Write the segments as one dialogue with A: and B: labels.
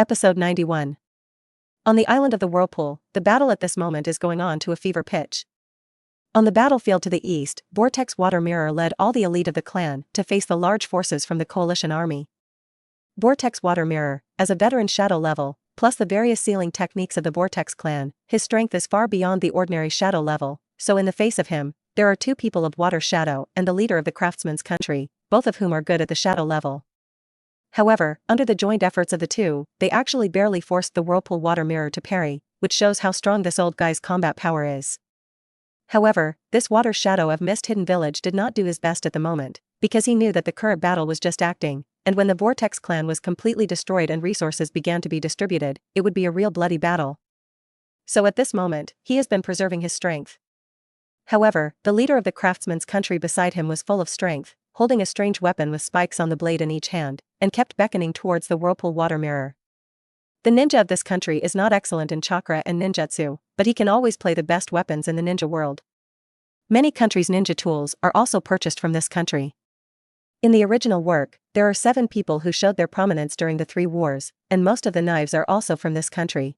A: Episode 91. On the island of the Whirlpool, the battle at this moment is going on to a fever pitch. On the battlefield to the east, Vortex Water Mirror led all the elite of the clan to face the large forces from the coalition army. Vortex Water Mirror, as a veteran shadow level, plus the various sealing techniques of the Vortex clan, his strength is far beyond the ordinary shadow level, so in the face of him, there are two people of Water Shadow and the leader of the craftsman's country, both of whom are good at the shadow level. However, under the joint efforts of the two, they actually barely forced the Whirlpool Water Mirror to parry, which shows how strong this old guy's combat power is. However, this Water Shadow of Mist Hidden Village did not do his best at the moment, because he knew that the current battle was just acting, and when the Vortex clan was completely destroyed and resources began to be distributed, it would be a real bloody battle. So at this moment, he has been preserving his strength. However, the leader of the craftsman's country beside him was full of strength, holding a strange weapon with spikes on the blade in each hand, and kept beckoning towards the Whirlpool Water Mirror. The ninja of this country is not excellent in chakra and ninjutsu, but he can always play the best weapons in the ninja world. Many countries' ninja tools are also purchased from this country. In the original work, there are 7 people who showed their prominence during the 3 wars, and most of the knives are also from this country.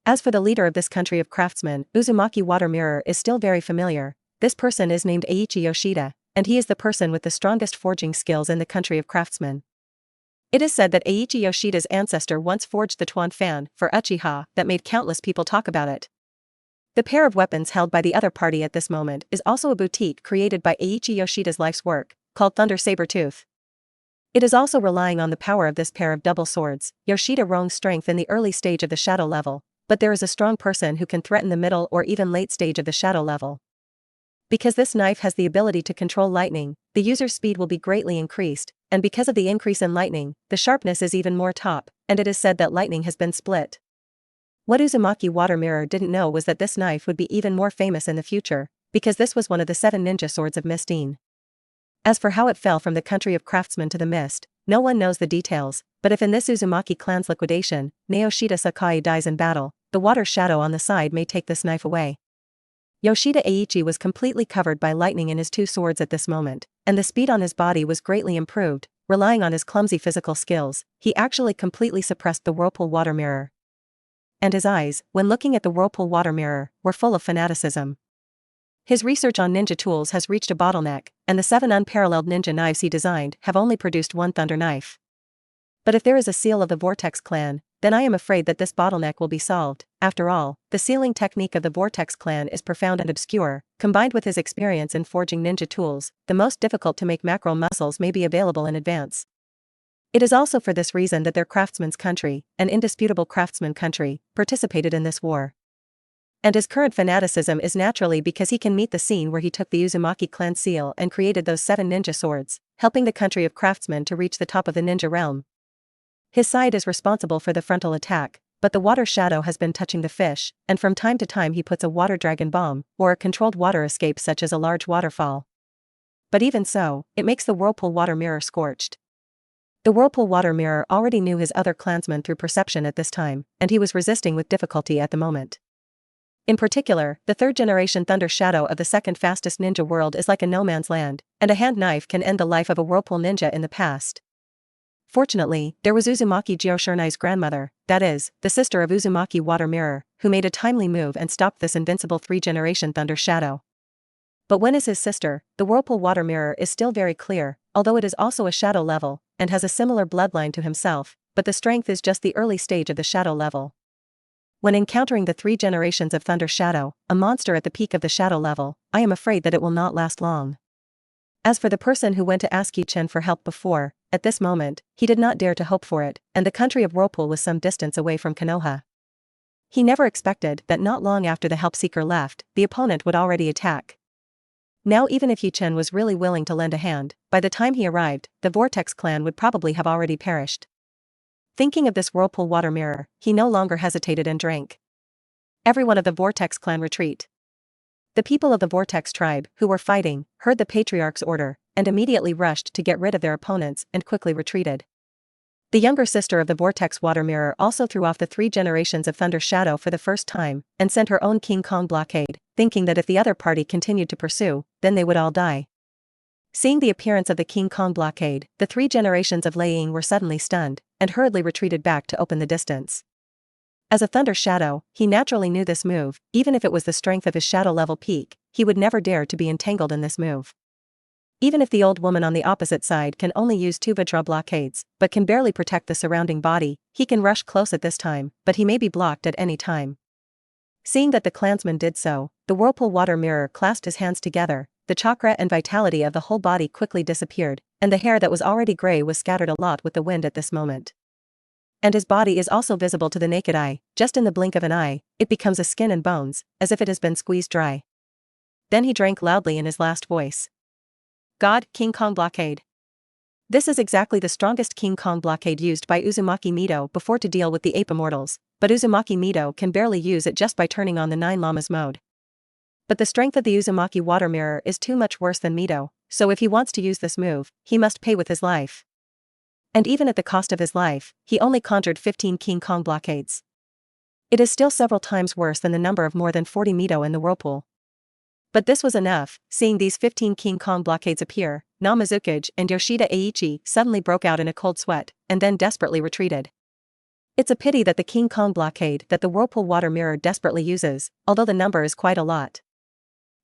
A: As for the leader of this country of craftsmen, Uzumaki Water Mirror is still very familiar. This person is named Eiichi Yoshida, and he is the person with the strongest forging skills in the country of craftsmen. It is said that Eiichi Yoshida's ancestor once forged the Tuan fan for Uchiha that made countless people talk about it. The pair of weapons held by the other party at this moment is also a boutique created by Eiichi Yoshida's life's work, called Thunder Saber Tooth. It is also relying on the power of this pair of double swords, Yoshida Rong's strength in the early stage of the shadow level, but there is a strong person who can threaten the middle or even late stage of the shadow level. Because this knife has the ability to control lightning, the user's speed will be greatly increased, and because of the increase in lightning, the sharpness is even more top, and it is said that lightning has been split. What Uzumaki Water Mirror didn't know was that this knife would be even more famous in the future, because this was one of the 7 ninja swords of Mistine. As for how it fell from the country of craftsmen to the mist, no one knows the details, but if in this Uzumaki clan's liquidation, Naoshita Sakai dies in battle, the Water Shadow on the side may take this knife away. Yoshida Eiichi was completely covered by lightning in his 2 swords at this moment, and the speed on his body was greatly improved. Relying on his clumsy physical skills, he actually completely suppressed the Whirlpool Water Mirror. And his eyes, when looking at the Whirlpool Water Mirror, were full of fanaticism. His research on ninja tools has reached a bottleneck, and the 7 unparalleled ninja knives he designed have only produced 1 thunder knife. But if there is a seal of the Vortex clan, then I am afraid that this bottleneck will be solved. After all, the sealing technique of the Vortex clan is profound and obscure. Combined with his experience in forging ninja tools, the most difficult to make macro muscles may be available in advance. It is also for this reason that their craftsman's country, an indisputable craftsman country, participated in this war. And his current fanaticism is naturally because he can meet the scene where he took the Uzumaki clan seal and created those 7 ninja swords, helping the country of craftsmen to reach the top of the ninja realm. His side is responsible for the frontal attack, but the Water Shadow has been touching the fish, and from time to time he puts a water dragon bomb, or a controlled water escape such as a large waterfall. But even so, it makes the Whirlpool Water Mirror scorched. The Whirlpool Water Mirror already knew his other clansmen through perception at this time, and he was resisting with difficulty at the moment. In particular, the 3rd generation Thunder Shadow of the 2nd fastest ninja world is like a no man's land, and a hand knife can end the life of a Whirlpool ninja in the past. Fortunately, there was Uzumaki Jyoshirnai's grandmother, that is, the sister of Uzumaki Water Mirror, who made a timely move and stopped this invincible 3-generation Thunder Shadow. But when is his sister, the Whirlpool Water Mirror is still very clear, although it is also a shadow level, and has a similar bloodline to himself, but the strength is just the early stage of the shadow level. When encountering the 3 generations of Thunder Shadow, a monster at the peak of the shadow level, I am afraid that it will not last long. As for the person who went to ask Ye Chen for help before, at this moment, he did not dare to hope for it, and the country of Whirlpool was some distance away from Konoha. He never expected that not long after the help seeker left, the opponent would already attack. Now even if Ye Chen was really willing to lend a hand, by the time he arrived, the Vortex clan would probably have already perished. Thinking of this Whirlpool Water Mirror, he no longer hesitated and drank. Everyone of the Vortex clan retreat. The people of the Vortex tribe, who were fighting, heard the Patriarch's order, and immediately rushed to get rid of their opponents and quickly retreated. The younger sister of the Vortex Water Mirror also threw off the 3 generations of Thunder Shadow for the first time, and sent her own King Kong blockade, thinking that if the other party continued to pursue, then they would all die. Seeing the appearance of the King Kong blockade, the three generations of Lei Ying were suddenly stunned, and hurriedly retreated back to open the distance. As a thunder shadow, he naturally knew this move. Even if it was the strength of his shadow level peak, he would never dare to be entangled in this move. Even if the old woman on the opposite side can only use two Vajra blockades, but can barely protect the surrounding body, he can rush close at this time, but he may be blocked at any time. Seeing that the clansman did so, the whirlpool water mirror clasped his hands together, the chakra and vitality of the whole body quickly disappeared, and the hair that was already gray was scattered a lot with the wind at this moment. And his body is also visible to the naked eye. Just in the blink of an eye, it becomes a skin and bones, as if it has been squeezed dry. Then he drank loudly in his last voice. God, King Kong blockade. This is exactly the strongest King Kong blockade used by Uzumaki Mido before to deal with the ape immortals, but Uzumaki Mido can barely use it just by turning on the 9 Lamas mode. But the strength of the Uzumaki water mirror is too much worse than Mido, so if he wants to use this move, he must pay with his life. And even at the cost of his life, he only conjured 15 King Kong blockades. It is still several times worse than the number of more than 40 Mido in the whirlpool. But this was enough. Seeing these 15 King Kong blockades appear, Namazukage and Yoshida Eiichi suddenly broke out in a cold sweat, and then desperately retreated. It's a pity that the King Kong blockade that the whirlpool water mirror desperately uses, although the number is quite a lot.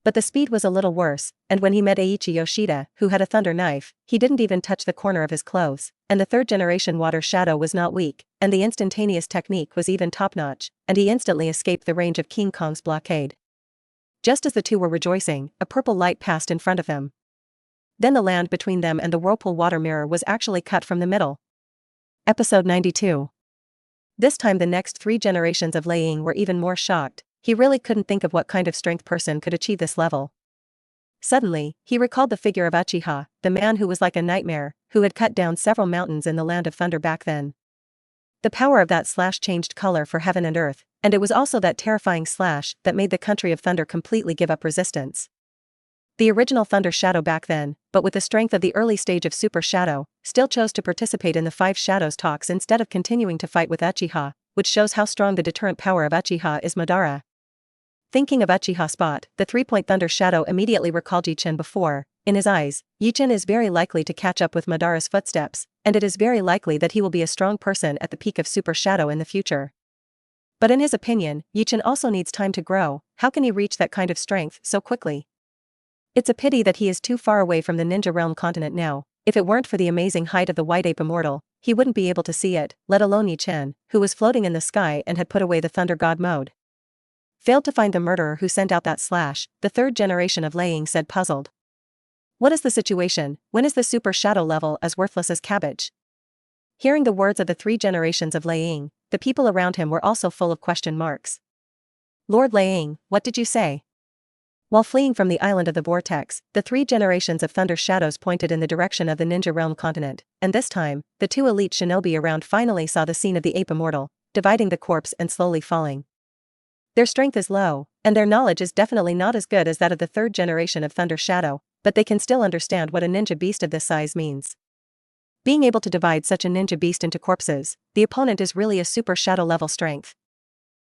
A: But the speed was a little worse, and when he met Eiichi Yoshida, who had a thunder knife, he didn't even touch the corner of his clothes, and the third generation water shadow was not weak, and the instantaneous technique was even top-notch, and he instantly escaped the range of King Kong's blockade. Just as the two were rejoicing, a purple light passed in front of him. Then the land between them and the whirlpool water mirror was actually cut from the middle. Episode 92. This time the next 3 generations of Lei Ying were even more shocked. He really couldn't think of what kind of strength person could achieve this level. Suddenly, he recalled the figure of Uchiha, the man who was like a nightmare, who had cut down several mountains in the land of thunder back then. The power of that slash changed color for heaven and earth, and it was also that terrifying slash that made the country of thunder completely give up resistance. The original Thunder Shadow back then, but with the strength of the early stage of Super Shadow, still chose to participate in the 5 Shadows talks instead of continuing to fight with Uchiha, which shows how strong the deterrent power of Uchiha is. Madara. Thinking of Uchiha's spot, the 3-point Thunder Shadow immediately recalled Ye Chen before. In his eyes, Ye Chen is very likely to catch up with Madara's footsteps, and it is very likely that he will be a strong person at the peak of Super Shadow in the future. But in his opinion, Ye Chen also needs time to grow. How can he reach that kind of strength so quickly? It's a pity that he is too far away from the Ninja Realm continent now. If it weren't for the amazing height of the White Ape Immortal, he wouldn't be able to see it, let alone Ye Chen, who was floating in the sky and had put away the Thunder God mode. Failed to find the murderer who sent out that slash, the 3rd generation of Lei Ying said, puzzled. What is the situation? When is the Super Shadow level as worthless as cabbage? Hearing the words of the 3 generations of Lei Ying, the people around him were also full of question marks. Lord Lei Ying, what did you say? While fleeing from the island of the vortex, the 3 generations of Thunder Shadows pointed in the direction of the Ninja Realm continent, and this time, the 2 elite shinobi around finally saw the scene of the Ape Immortal, dividing the corpse and slowly falling. Their strength is low, and their knowledge is definitely not as good as that of the 3rd generation of Thunder Shadow, but they can still understand what a ninja beast of this size means. Being able to divide such a ninja beast into corpses, the opponent is really a Super Shadow level strength.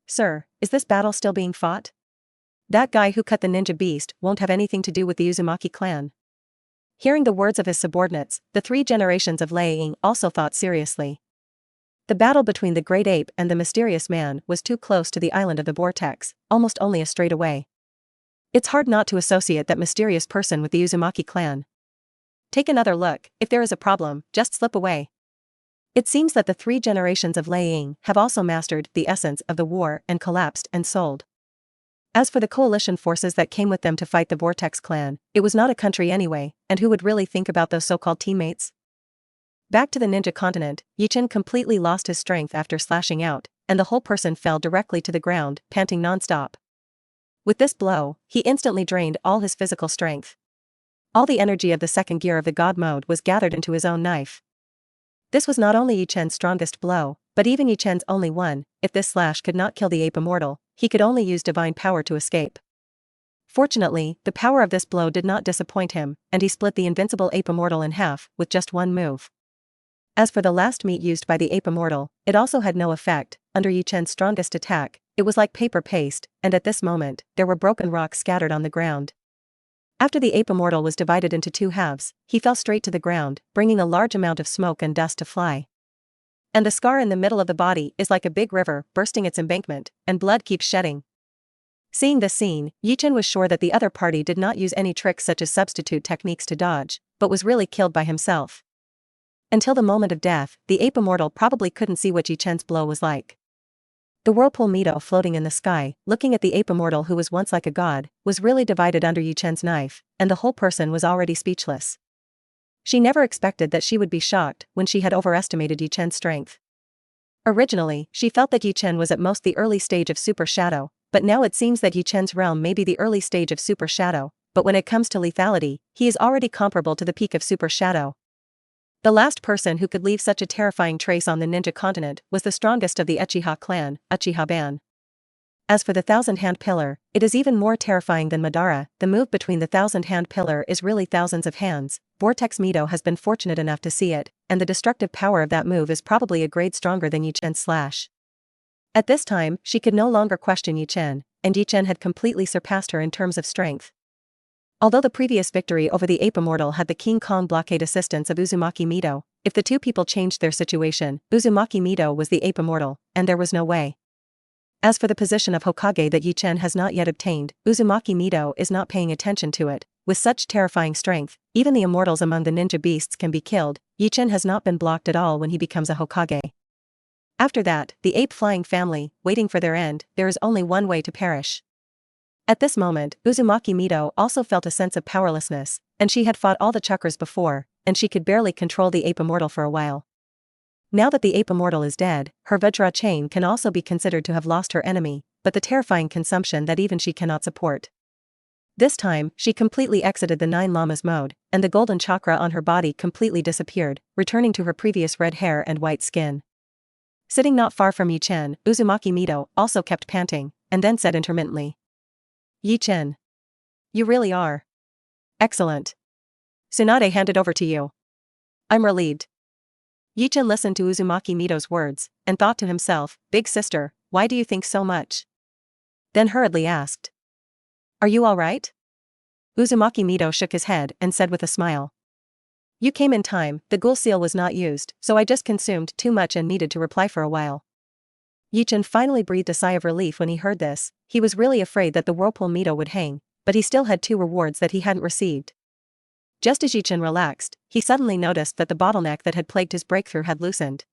A: Sir, is this battle still being fought? That guy who cut the ninja beast won't have anything to do with the Uzumaki clan. Hearing the words of his subordinates, the 3 generations of Lei Ying also thought seriously. The battle between the Great Ape and the mysterious man was too close to the island of the vortex, almost only a straight away. It's hard not to associate that mysterious person with the Uzumaki clan. Take another look. If there is a problem, just slip away. It seems that the 3 generations of Lei Ying have also mastered the essence of the war and collapsed and sold. As for the coalition forces that came with them to fight the Vortex clan, it was not a country anyway, and who would really think about those so-called teammates? Back to the ninja continent, Ye Chen completely lost his strength after slashing out, and the whole person fell directly to the ground, panting non-stop. With this blow, he instantly drained all his physical strength. All the energy of the 2nd gear of the God mode was gathered into his own knife. This was not only Ye Chen's strongest blow, but even Ye Chen's only one. If this slash could not kill the Ape Immortal, he could only use divine power to escape. Fortunately, the power of this blow did not disappoint him, and he split the invincible Ape Immortal in half with just one move. As for the last meat used by the Ape Immortal, it also had no effect. Under Ye Chen's strongest attack, it was like paper paste, and at this moment, there were broken rocks scattered on the ground. After the ape immortal was divided into two halves, he fell straight to the ground, bringing a large amount of smoke and dust to fly. And the scar in the middle of the body is like a big river bursting its embankment, and blood keeps shedding. Seeing this scene, Ye Chen was sure that the other party did not use any tricks such as substitute techniques to dodge, but was really killed by himself. Until the moment of death, the ape immortal probably couldn't see what Ye Chen's blow was like. The whirlpool Mito floating in the sky, looking at the ape immortal who was once like a god, was really divided under Ye Chen's knife, and the whole person was already speechless. She never expected that she would be shocked when she had overestimated Ye Chen's strength. Originally, she felt that Ye Chen was at most the early stage of Super Shadow, but now it seems that Ye Chen's realm may be the early stage of Super Shadow, but when it comes to lethality, he is already comparable to the peak of Super Shadow. The last person who could leave such a terrifying trace on the ninja continent was the strongest of the Uchiha clan, Uchiha Ban. As for the thousand-hand pillar, it is even more terrifying than Madara. The move between the thousand-hand pillar is really thousands of hands. Vortex Mito has been fortunate enough to see it, and the destructive power of that move is probably a grade stronger than Ye Chen's slash. At this time, she could no longer question Ye Chen, and Ye Chen had completely surpassed her in terms of strength. Although the previous victory over the ape immortal had the King Kong blockade assistance of Uzumaki Mito, if the two people changed their situation, Uzumaki Mito was the ape immortal, and there was no way. As for the position of Hokage that Ye Chen has not yet obtained, Uzumaki Mito is not paying attention to it. With such terrifying strength, even the immortals among the ninja beasts can be killed. Ye Chen has not been blocked at all when he becomes a Hokage. After that, the ape-flying family, waiting for their end, there is only one way to perish. At this moment, Uzumaki Mito also felt a sense of powerlessness, and she had fought all the chakras before, and she could barely control the ape immortal for a while. Now that the ape immortal is dead, her Vajra chain can also be considered to have lost her enemy, but the terrifying consumption that even she cannot support. This time, she completely exited the 9 Lamas mode, and the golden chakra on her body completely disappeared, returning to her previous red hair and white skin. Sitting not far from Ye Chen, Uzumaki Mito also kept panting, and then said intermittently, "Ye Chen. You really are. Excellent. Tsunade handed over to you. I'm relieved." Ye Chen listened to Uzumaki Mito's words, and thought to himself, "Big sister, why do you think so much?" Then hurriedly asked, "Are you all right?" Uzumaki Mito shook his head and said with a smile, "You came in time, the ghoul seal was not used, so I just consumed too much and needed to reply for a while." Ye Chen finally breathed a sigh of relief when he heard this. He was really afraid that the whirlpool Mito would hang, but he still had 2 rewards that he hadn't received. Just as Ye Chen relaxed, he suddenly noticed that the bottleneck that had plagued his breakthrough had loosened.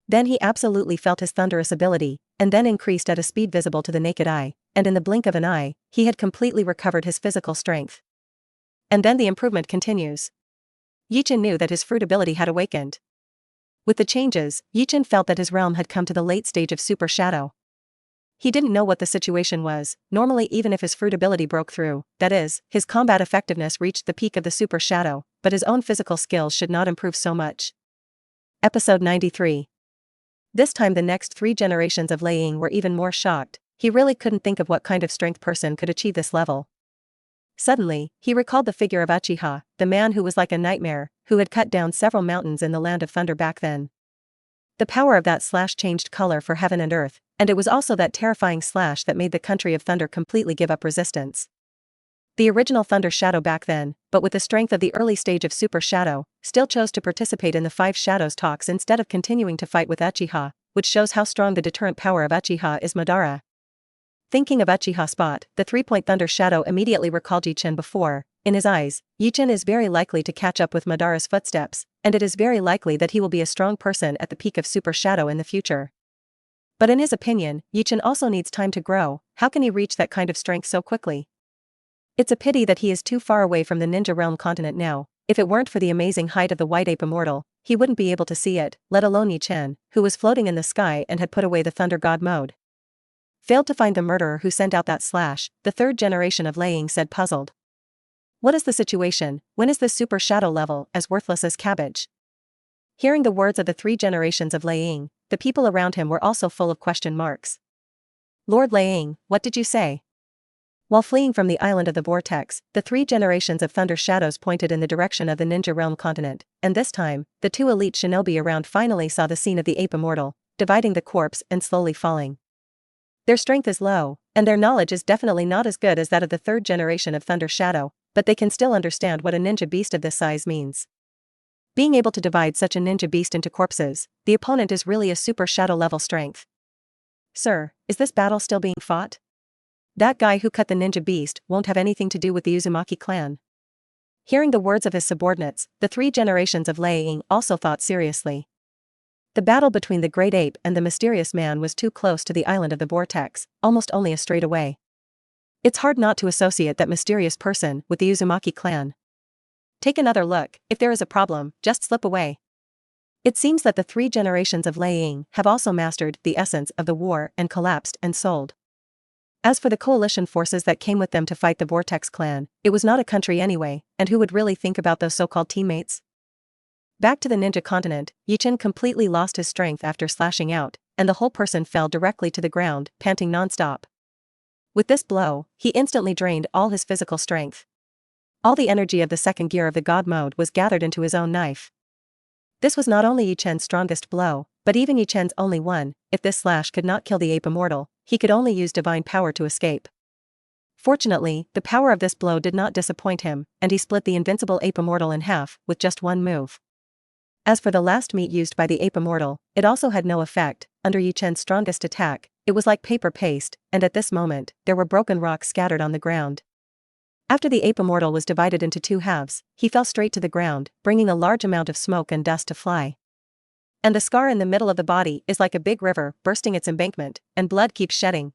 A: Then he absolutely felt his thunderous ability, and then increased at a speed visible to the naked eye, and in the blink of an eye, he had completely recovered his physical strength. And then the improvement continues. Ye Chen knew that his fruit ability had awakened. With the changes, Ye Chen felt that his realm had come to the late stage of Super Shadow. He didn't know what the situation was. Normally, even if his fruit ability broke through, that is, his combat effectiveness reached the peak of the Super Shadow, but his own physical skills should not improve so much. Episode 93. This time the next 3 generations of Lei Ying were even more shocked. He really couldn't think of what kind of strength person could achieve this level. Suddenly, he recalled the figure of Uchiha, the man who was like a nightmare, who had cut down several mountains in the land of thunder back then. The power of that slash changed color for heaven and earth, and it was also that terrifying slash that made the country of thunder completely give up resistance. The original Thunder Shadow back then, but with the strength of the early stage of Super Shadow, still chose to participate in the 5 Shadows talks instead of continuing to fight with Uchiha, which shows how strong the deterrent power of Uchiha is. Madara. Thinking of Uchiha spot, the 3-point Thunder Shadow immediately recalled Ye Chen before. In his eyes, Ye Chen is very likely to catch up with Madara's footsteps, and it is very likely that he will be a strong person at the peak of Super Shadow in the future. But in his opinion, Ye Chen also needs time to grow. How can he reach that kind of strength so quickly? It's a pity that he is too far away from the Ninja Realm continent now. If it weren't for the amazing height of the White Ape Immortal, he wouldn't be able to see it, let alone Ye Chen, who was floating in the sky and had put away the Thunder God mode. Failed to find the murderer who sent out that slash, the 3rd generation of Lei Ying said puzzled. What is the situation? When is this Super Shadow level as worthless as cabbage? Hearing the words of the 3 generations of Lei Ying, the people around him were also full of question marks. Lord Lei Ying, what did you say? While fleeing from the island of the vortex, the 3 generations of Thunder Shadows pointed in the direction of the Ninja Realm continent, and this time, the 2 elite shinobi around finally saw the scene of the Ape Immortal, dividing the corpse and slowly falling. Their strength is low, and their knowledge is definitely not as good as that of the 3rd generation of Thunder Shadow, but they can still understand what a ninja beast of this size means. Being able to divide such a ninja beast into corpses, the opponent is really a super shadow level strength. Sir, is this battle still being fought? That guy who cut the ninja beast won't have anything to do with the Uzumaki clan. Hearing the words of his subordinates, the 3 generations of Lei Ying also thought seriously. The battle between the great ape and the mysterious man was too close to the island of the vortex, almost only a straight away. It's hard not to associate that mysterious person with the Uzumaki clan. Take another look, if there is a problem, just slip away. It seems that the 3 generations of Lei Ying have also mastered the essence of the war and collapsed and sold. As for the coalition forces that came with them to fight the Vortex clan, it was not a country anyway, and who would really think about those so-called teammates? Back to the ninja continent, Ye Chen completely lost his strength after slashing out, and the whole person fell directly to the ground, panting non-stop. With this blow, he instantly drained all his physical strength. All the energy of the second gear of the god mode was gathered into his own knife. This was not only Ye Chen's strongest blow, but even Ye Chen's only one. If this slash could not kill the ape immortal, he could only use divine power to escape. Fortunately, the power of this blow did not disappoint him, and he split the invincible ape immortal in half with just one move. As for the last meat used by the ape immortal, it also had no effect. Under Ye Chen's strongest attack, it was like paper paste, and at this moment, there were broken rocks scattered on the ground. After the ape immortal was divided into 2 halves, he fell straight to the ground, bringing a large amount of smoke and dust to fly. And the scar in the middle of the body is like a big river bursting its embankment, and blood keeps shedding.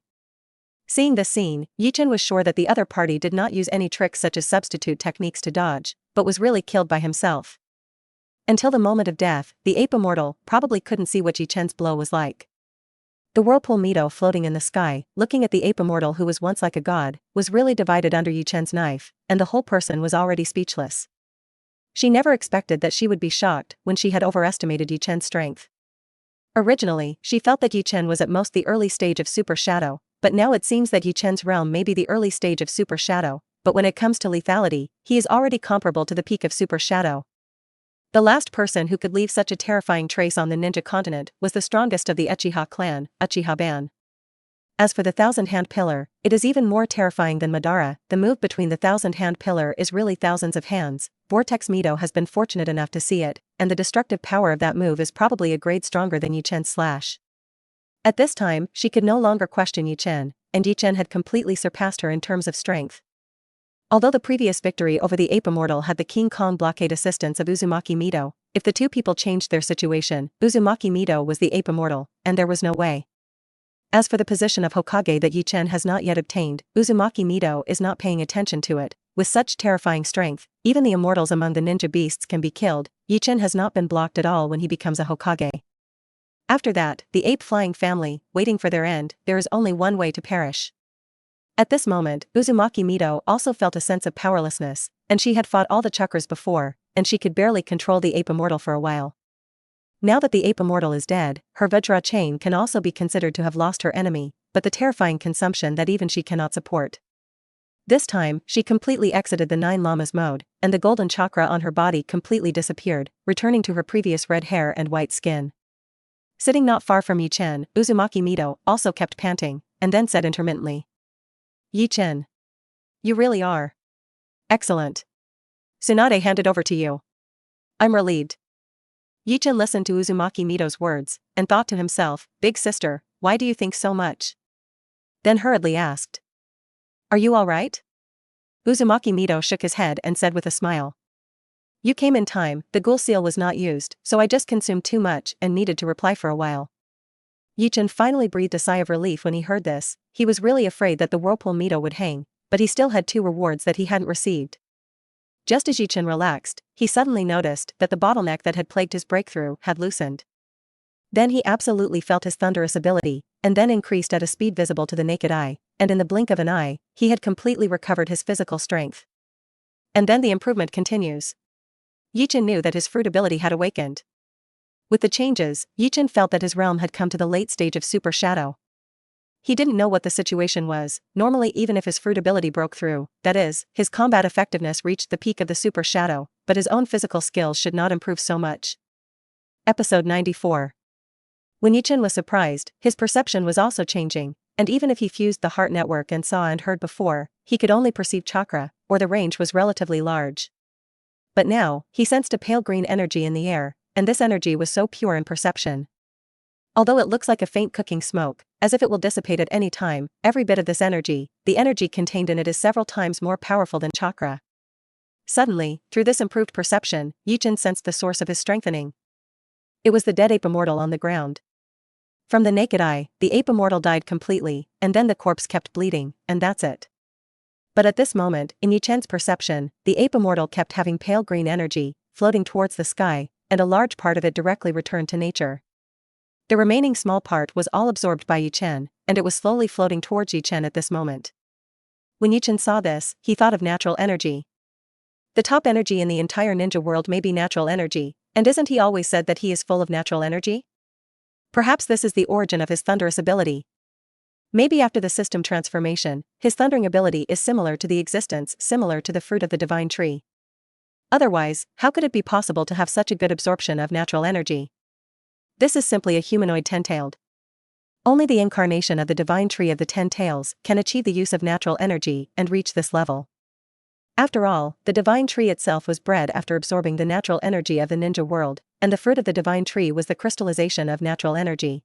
A: Seeing this scene, Ye Chen was sure that the other party did not use any tricks such as substitute techniques to dodge, but was really killed by himself. Until the moment of death, the ape immortal probably couldn't see what Ye Chen's blow was like. The whirlpool Mito floating in the sky, looking at the ape immortal who was once like a god, was really divided under Ye Chen's knife, and the whole person was already speechless. She never expected that she would be shocked when she had overestimated Ye Chen's strength. Originally, she felt that Ye Chen was at most the early stage of Super Shadow, but now it seems that Ye Chen's realm may be the early stage of Super Shadow, but when it comes to lethality, he is already comparable to the peak of Super Shadow. The last person who could leave such a terrifying trace on the ninja continent was the strongest of the Uchiha clan, Uchiha Ban. As for the thousand-hand pillar, it is even more terrifying than Madara. The move between the thousand-hand pillar is really thousands of hands. Vortex Mito has been fortunate enough to see it, and the destructive power of that move is probably a grade stronger than Ye Chen's slash. At this time, she could no longer question Ye Chen, and Ye Chen had completely surpassed her in terms of strength. Although the previous victory over the ape immortal had the King Kong blockade assistance of Uzumaki Mito, if the 2 people changed their situation, Uzumaki Mito was the ape immortal, and there was no way. As for the position of Hokage that Ye Chen has not yet obtained, Uzumaki Mito is not paying attention to it. With such terrifying strength, even the immortals among the ninja beasts can be killed. Ye Chen has not been blocked at all when he becomes a Hokage. After that, the ape flying family, waiting for their end, there is only one way to perish. At this moment, Uzumaki Mito also felt a sense of powerlessness, and she had fought all the chakras before, and she could barely control the ape immortal for a while. Now that the ape immortal is dead, her Vajra chain can also be considered to have lost her enemy, but the terrifying consumption that even she cannot support. This time, she completely exited the 9 Lamas mode, and the golden chakra on her body completely disappeared, returning to her previous red hair and white skin. Sitting not far from Ye Chen, Uzumaki Mito also kept panting, and then said intermittently, "Ye Chen. You really are. Excellent. Tsunade handed over to you. I'm relieved." Ye Chen listened to Uzumaki Mito's words, and thought to himself, "Big sister, why do you think so much?" Then hurriedly asked, "Are you all right?" Uzumaki Mito shook his head and said with a smile, "You came in time, the ghoul seal was not used, so I just consumed too much and needed to reply for a while." Ye Chen finally breathed a sigh of relief when he heard this. He was really afraid that the whirlpool Mito would hang, but he still had 2 rewards that he hadn't received. Just as Ye Chen relaxed, he suddenly noticed that the bottleneck that had plagued his breakthrough had loosened. Then he absolutely felt his thunderous ability, and then increased at a speed visible to the naked eye, and in the blink of an eye, he had completely recovered his physical strength. And then the improvement continues. Ye Chen knew that his fruit ability had awakened. With the changes, Ye Chen felt that his realm had come to the late stage of Super Shadow. He didn't know what the situation was. Normally, even if his fruit ability broke through, that is, his combat effectiveness reached the peak of the Super Shadow, but his own physical skills should not improve so much. Episode 94. When Ye Chen was surprised, his perception was also changing, and even if he fused the heart network and saw and heard before, he could only perceive chakra, or the range was relatively large. But now, he sensed a pale green energy in the air, and this energy was so pure in perception. Although it looks like a faint cooking smoke, as if it will dissipate at any time, every bit of this energy, the energy contained in it is several times more powerful than chakra. Suddenly, through this improved perception, Ye Chen sensed the source of his strengthening. It was the dead ape immortal on the ground. From the naked eye, the ape immortal died completely, and then the corpse kept bleeding, and that's it. But at this moment, in Ye Chen's perception, the ape immortal kept having pale green energy, floating towards the sky, and a large part of it directly returned to nature. The remaining small part was all absorbed by Ye Chen, and it was slowly floating towards Ye Chen at this moment. When Ye Chen saw this, he thought of natural energy. The top energy in the entire ninja world may be natural energy, and isn't he always said that he is full of natural energy? Perhaps this is the origin of his thunderous ability. Maybe after the system transformation, his thundering ability is similar to the fruit of the divine tree. Otherwise, how could it be possible to have such a good absorption of natural energy? This is simply a humanoid ten-tailed. Only the incarnation of the divine tree of the 10 tails can achieve the use of natural energy and reach this level. After all, the divine tree itself was bred after absorbing the natural energy of the ninja world, and the fruit of the divine tree was the crystallization of natural energy.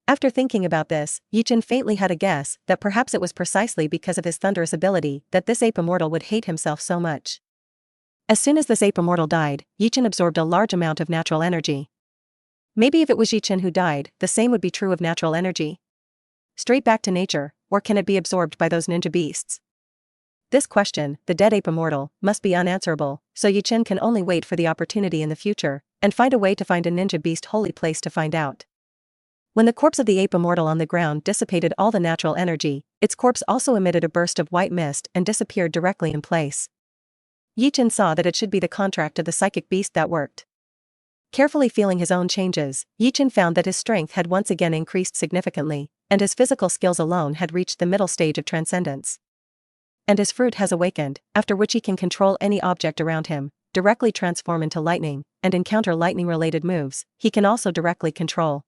A: After thinking about this, Ye Chen faintly had a guess that perhaps it was precisely because of his thunderous ability that this ape immortal would hate himself so much. As soon as this ape immortal died, Ye Chen absorbed a large amount of natural energy. Maybe if it was Ye Chen who died, the same would be true of natural energy. Straight back to nature, or can it be absorbed by those ninja beasts? This question, the dead ape immortal, must be unanswerable, so Ye Chen can only wait for the opportunity in the future, and find a way to find a ninja beast holy place to find out. When the corpse of the ape immortal on the ground dissipated all the natural energy, its corpse also emitted a burst of white mist and disappeared directly in place. Ye Chen saw that it should be the contract of the psychic beast that worked. Carefully feeling his own changes, Ye Chen found that his strength had once again increased significantly, and his physical skills alone had reached the middle stage of transcendence. And his fruit has awakened, after which he can control any object around him, directly transform into lightning, and encounter lightning-related moves, he can also directly control.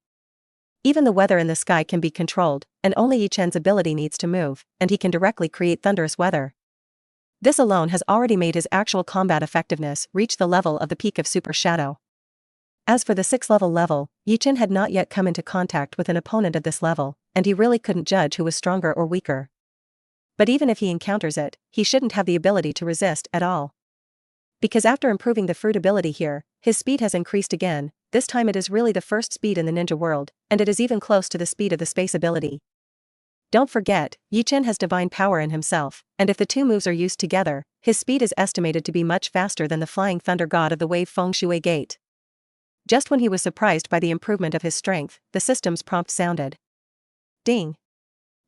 A: Even the weather in the sky can be controlled, and only Ye Chen's ability needs to move, and he can directly create thunderous weather. This alone has already made his actual combat effectiveness reach the level of the peak of Super Shadow. As for the 6th level, Ye Chen had not yet come into contact with an opponent at this level, and he really couldn't judge who was stronger or weaker. But even if he encounters it, he shouldn't have the ability to resist at all. Because after improving the fruit ability here, his speed has increased again, this time it is really the first speed in the ninja world, and it is even close to the speed of the space ability. Don't forget, Ye Chen has divine power in himself, and if the two moves are used together, his speed is estimated to be much faster than the flying thunder god of the wave Feng Shui Gate. Just when he was surprised by the improvement of his strength, the system's prompt sounded. Ding.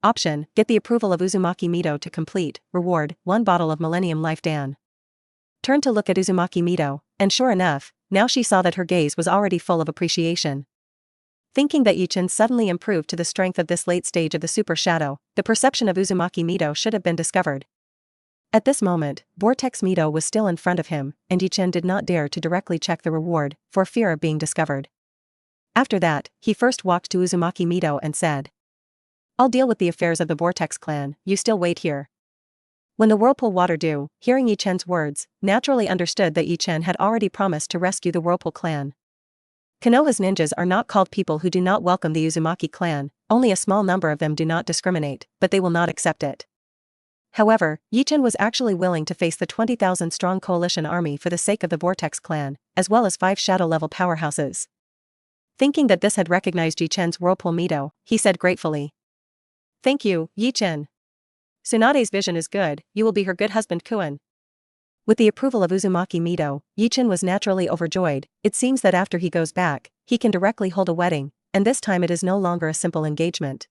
A: Option, get the approval of Uzumaki Mido to complete, reward, 1 bottle of Millennium Life Dan. Turned to look at Uzumaki Mido, and sure enough, now she saw that her gaze was already full of appreciation. Thinking that Ye Chen suddenly improved to the strength of this late stage of the Super Shadow, the perception of Uzumaki Mido should have been discovered. At this moment, Vortex Mido was still in front of him, and Ye Chen did not dare to directly check the reward, for fear of being discovered. After that, he first walked to Uzumaki Mido and said, "I'll deal with the affairs of the Vortex clan, you still wait here." When the Whirlpool Water Dew, hearing Ye Chen's words, naturally understood that Ye Chen had already promised to rescue the Whirlpool clan. Konoha's ninjas are not called people who do not welcome the Uzumaki clan, only a small number of them do not discriminate, but they will not accept it. However, Ye Chen was actually willing to face the 20,000-strong coalition army for the sake of the Vortex clan, as well as 5 shadow-level powerhouses. Thinking that this had recognized Ye Chen's Whirlpool Mido, he said gratefully, "Thank you, Ye Chen. Tsunade's vision is good, you will be her good husband Kuan." With the approval of Uzumaki Mido, Ye Chen was naturally overjoyed. It seems that after he goes back, he can directly hold a wedding, and this time it is no longer a simple engagement.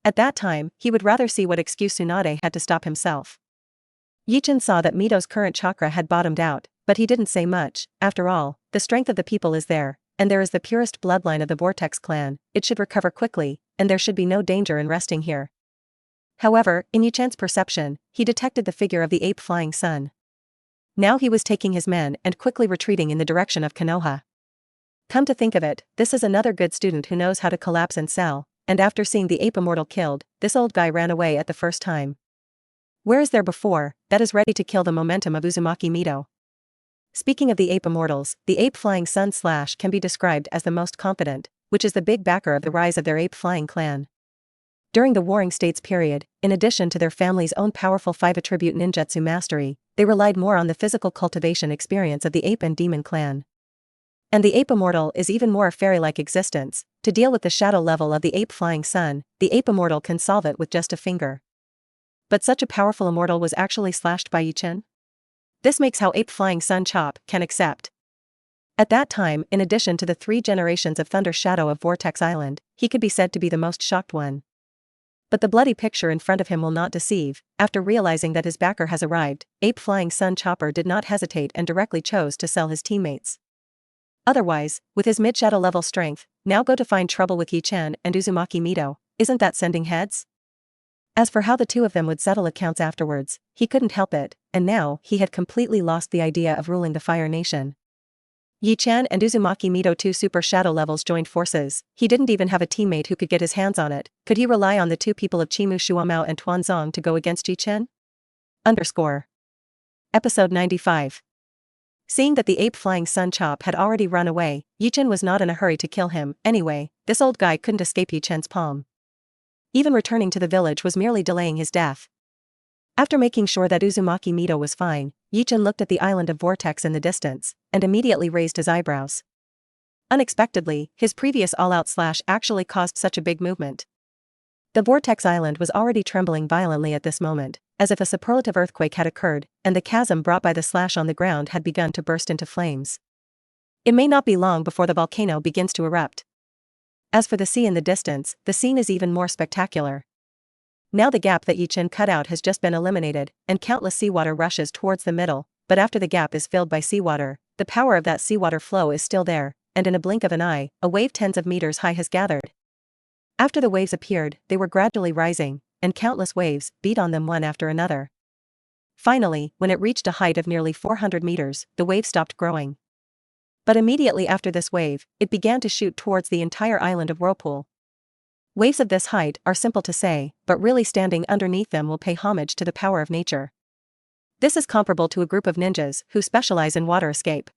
A: At that time, he would rather see what excuse Tsunade had to stop himself. Ye Chen saw that Mido's current chakra had bottomed out, but he didn't say much. After all, the strength of the people is there, and there is the purest bloodline of the Vortex clan, it should recover quickly, and there should be no danger in resting here. However, in Ye Chen's perception, he detected the figure of the ape flying sun. Now he was taking his men and quickly retreating in the direction of Konoha. Come to think of it, this is another good student who knows how to collapse and sell, and after seeing the ape immortal killed, this old guy ran away at the first time. Where is there before, that is ready to kill the momentum of Uzumaki Mito? Speaking of the ape immortals, the ape flying sun slash can be described as the most confident, which is the big backer of the rise of their ape flying clan. During the Warring States period, in addition to their family's own powerful 5 attribute ninjutsu mastery, they relied more on the physical cultivation experience of the ape and demon clan. And the ape immortal is even more a fairy-like existence. To deal with the shadow level of the ape flying sun, the ape immortal can solve it with just a finger. But such a powerful immortal was actually slashed by Ye Chen? This makes how ape flying sun chop can accept. At that time, in addition to the 3 generations of Thunder Shadow of Vortex Island, he could be said to be the most shocked one. But the bloody picture in front of him will not deceive. After realizing that his backer has arrived, ape flying sun chopper did not hesitate and directly chose to sell his teammates. Otherwise, with his mid-shadow level strength, now go to find trouble with Ye Chen and Uzumaki Mito, isn't that sending heads? As for how the two of them would settle accounts afterwards, he couldn't help it, and now he had completely lost the idea of ruling the Fire Nation. Ye Chen and Uzumaki Mito, 2 super shadow levels, joined forces. He didn't even have a teammate who could get his hands on it. Could he rely on the 2 people of Chimu Shuamao and Tuanzong to go against Ye Chen? Episode 95. Seeing that the ape flying sun chop had already run away, Ye Chen was not in a hurry to kill him. Anyway, this old guy couldn't escape Ye Chen's palm. Even returning to the village was merely delaying his death. After making sure that Uzumaki Mito was fine, Ye Chen looked at the island of Vortex in the distance, and immediately raised his eyebrows. Unexpectedly, his previous all-out slash actually caused such a big movement. The Vortex Island was already trembling violently at this moment, as if a superlative earthquake had occurred, and the chasm brought by the slash on the ground had begun to burst into flames. It may not be long before the volcano begins to erupt. As for the sea in the distance, the scene is even more spectacular. Now the gap that Ye Chen cut out has just been eliminated, and countless seawater rushes towards the middle, but after the gap is filled by seawater, the power of that seawater flow is still there, and in a blink of an eye, a wave tens of meters high has gathered. After the waves appeared, they were gradually rising, and countless waves beat on them one after another. Finally, when it reached a height of nearly 400 meters, the wave stopped growing. But immediately after this wave, it began to shoot towards the entire island of Whirlpool. Waves of this height are simple to say, but really standing underneath them will pay homage to the power of nature. This is comparable to a group of ninjas who specialize in water escape.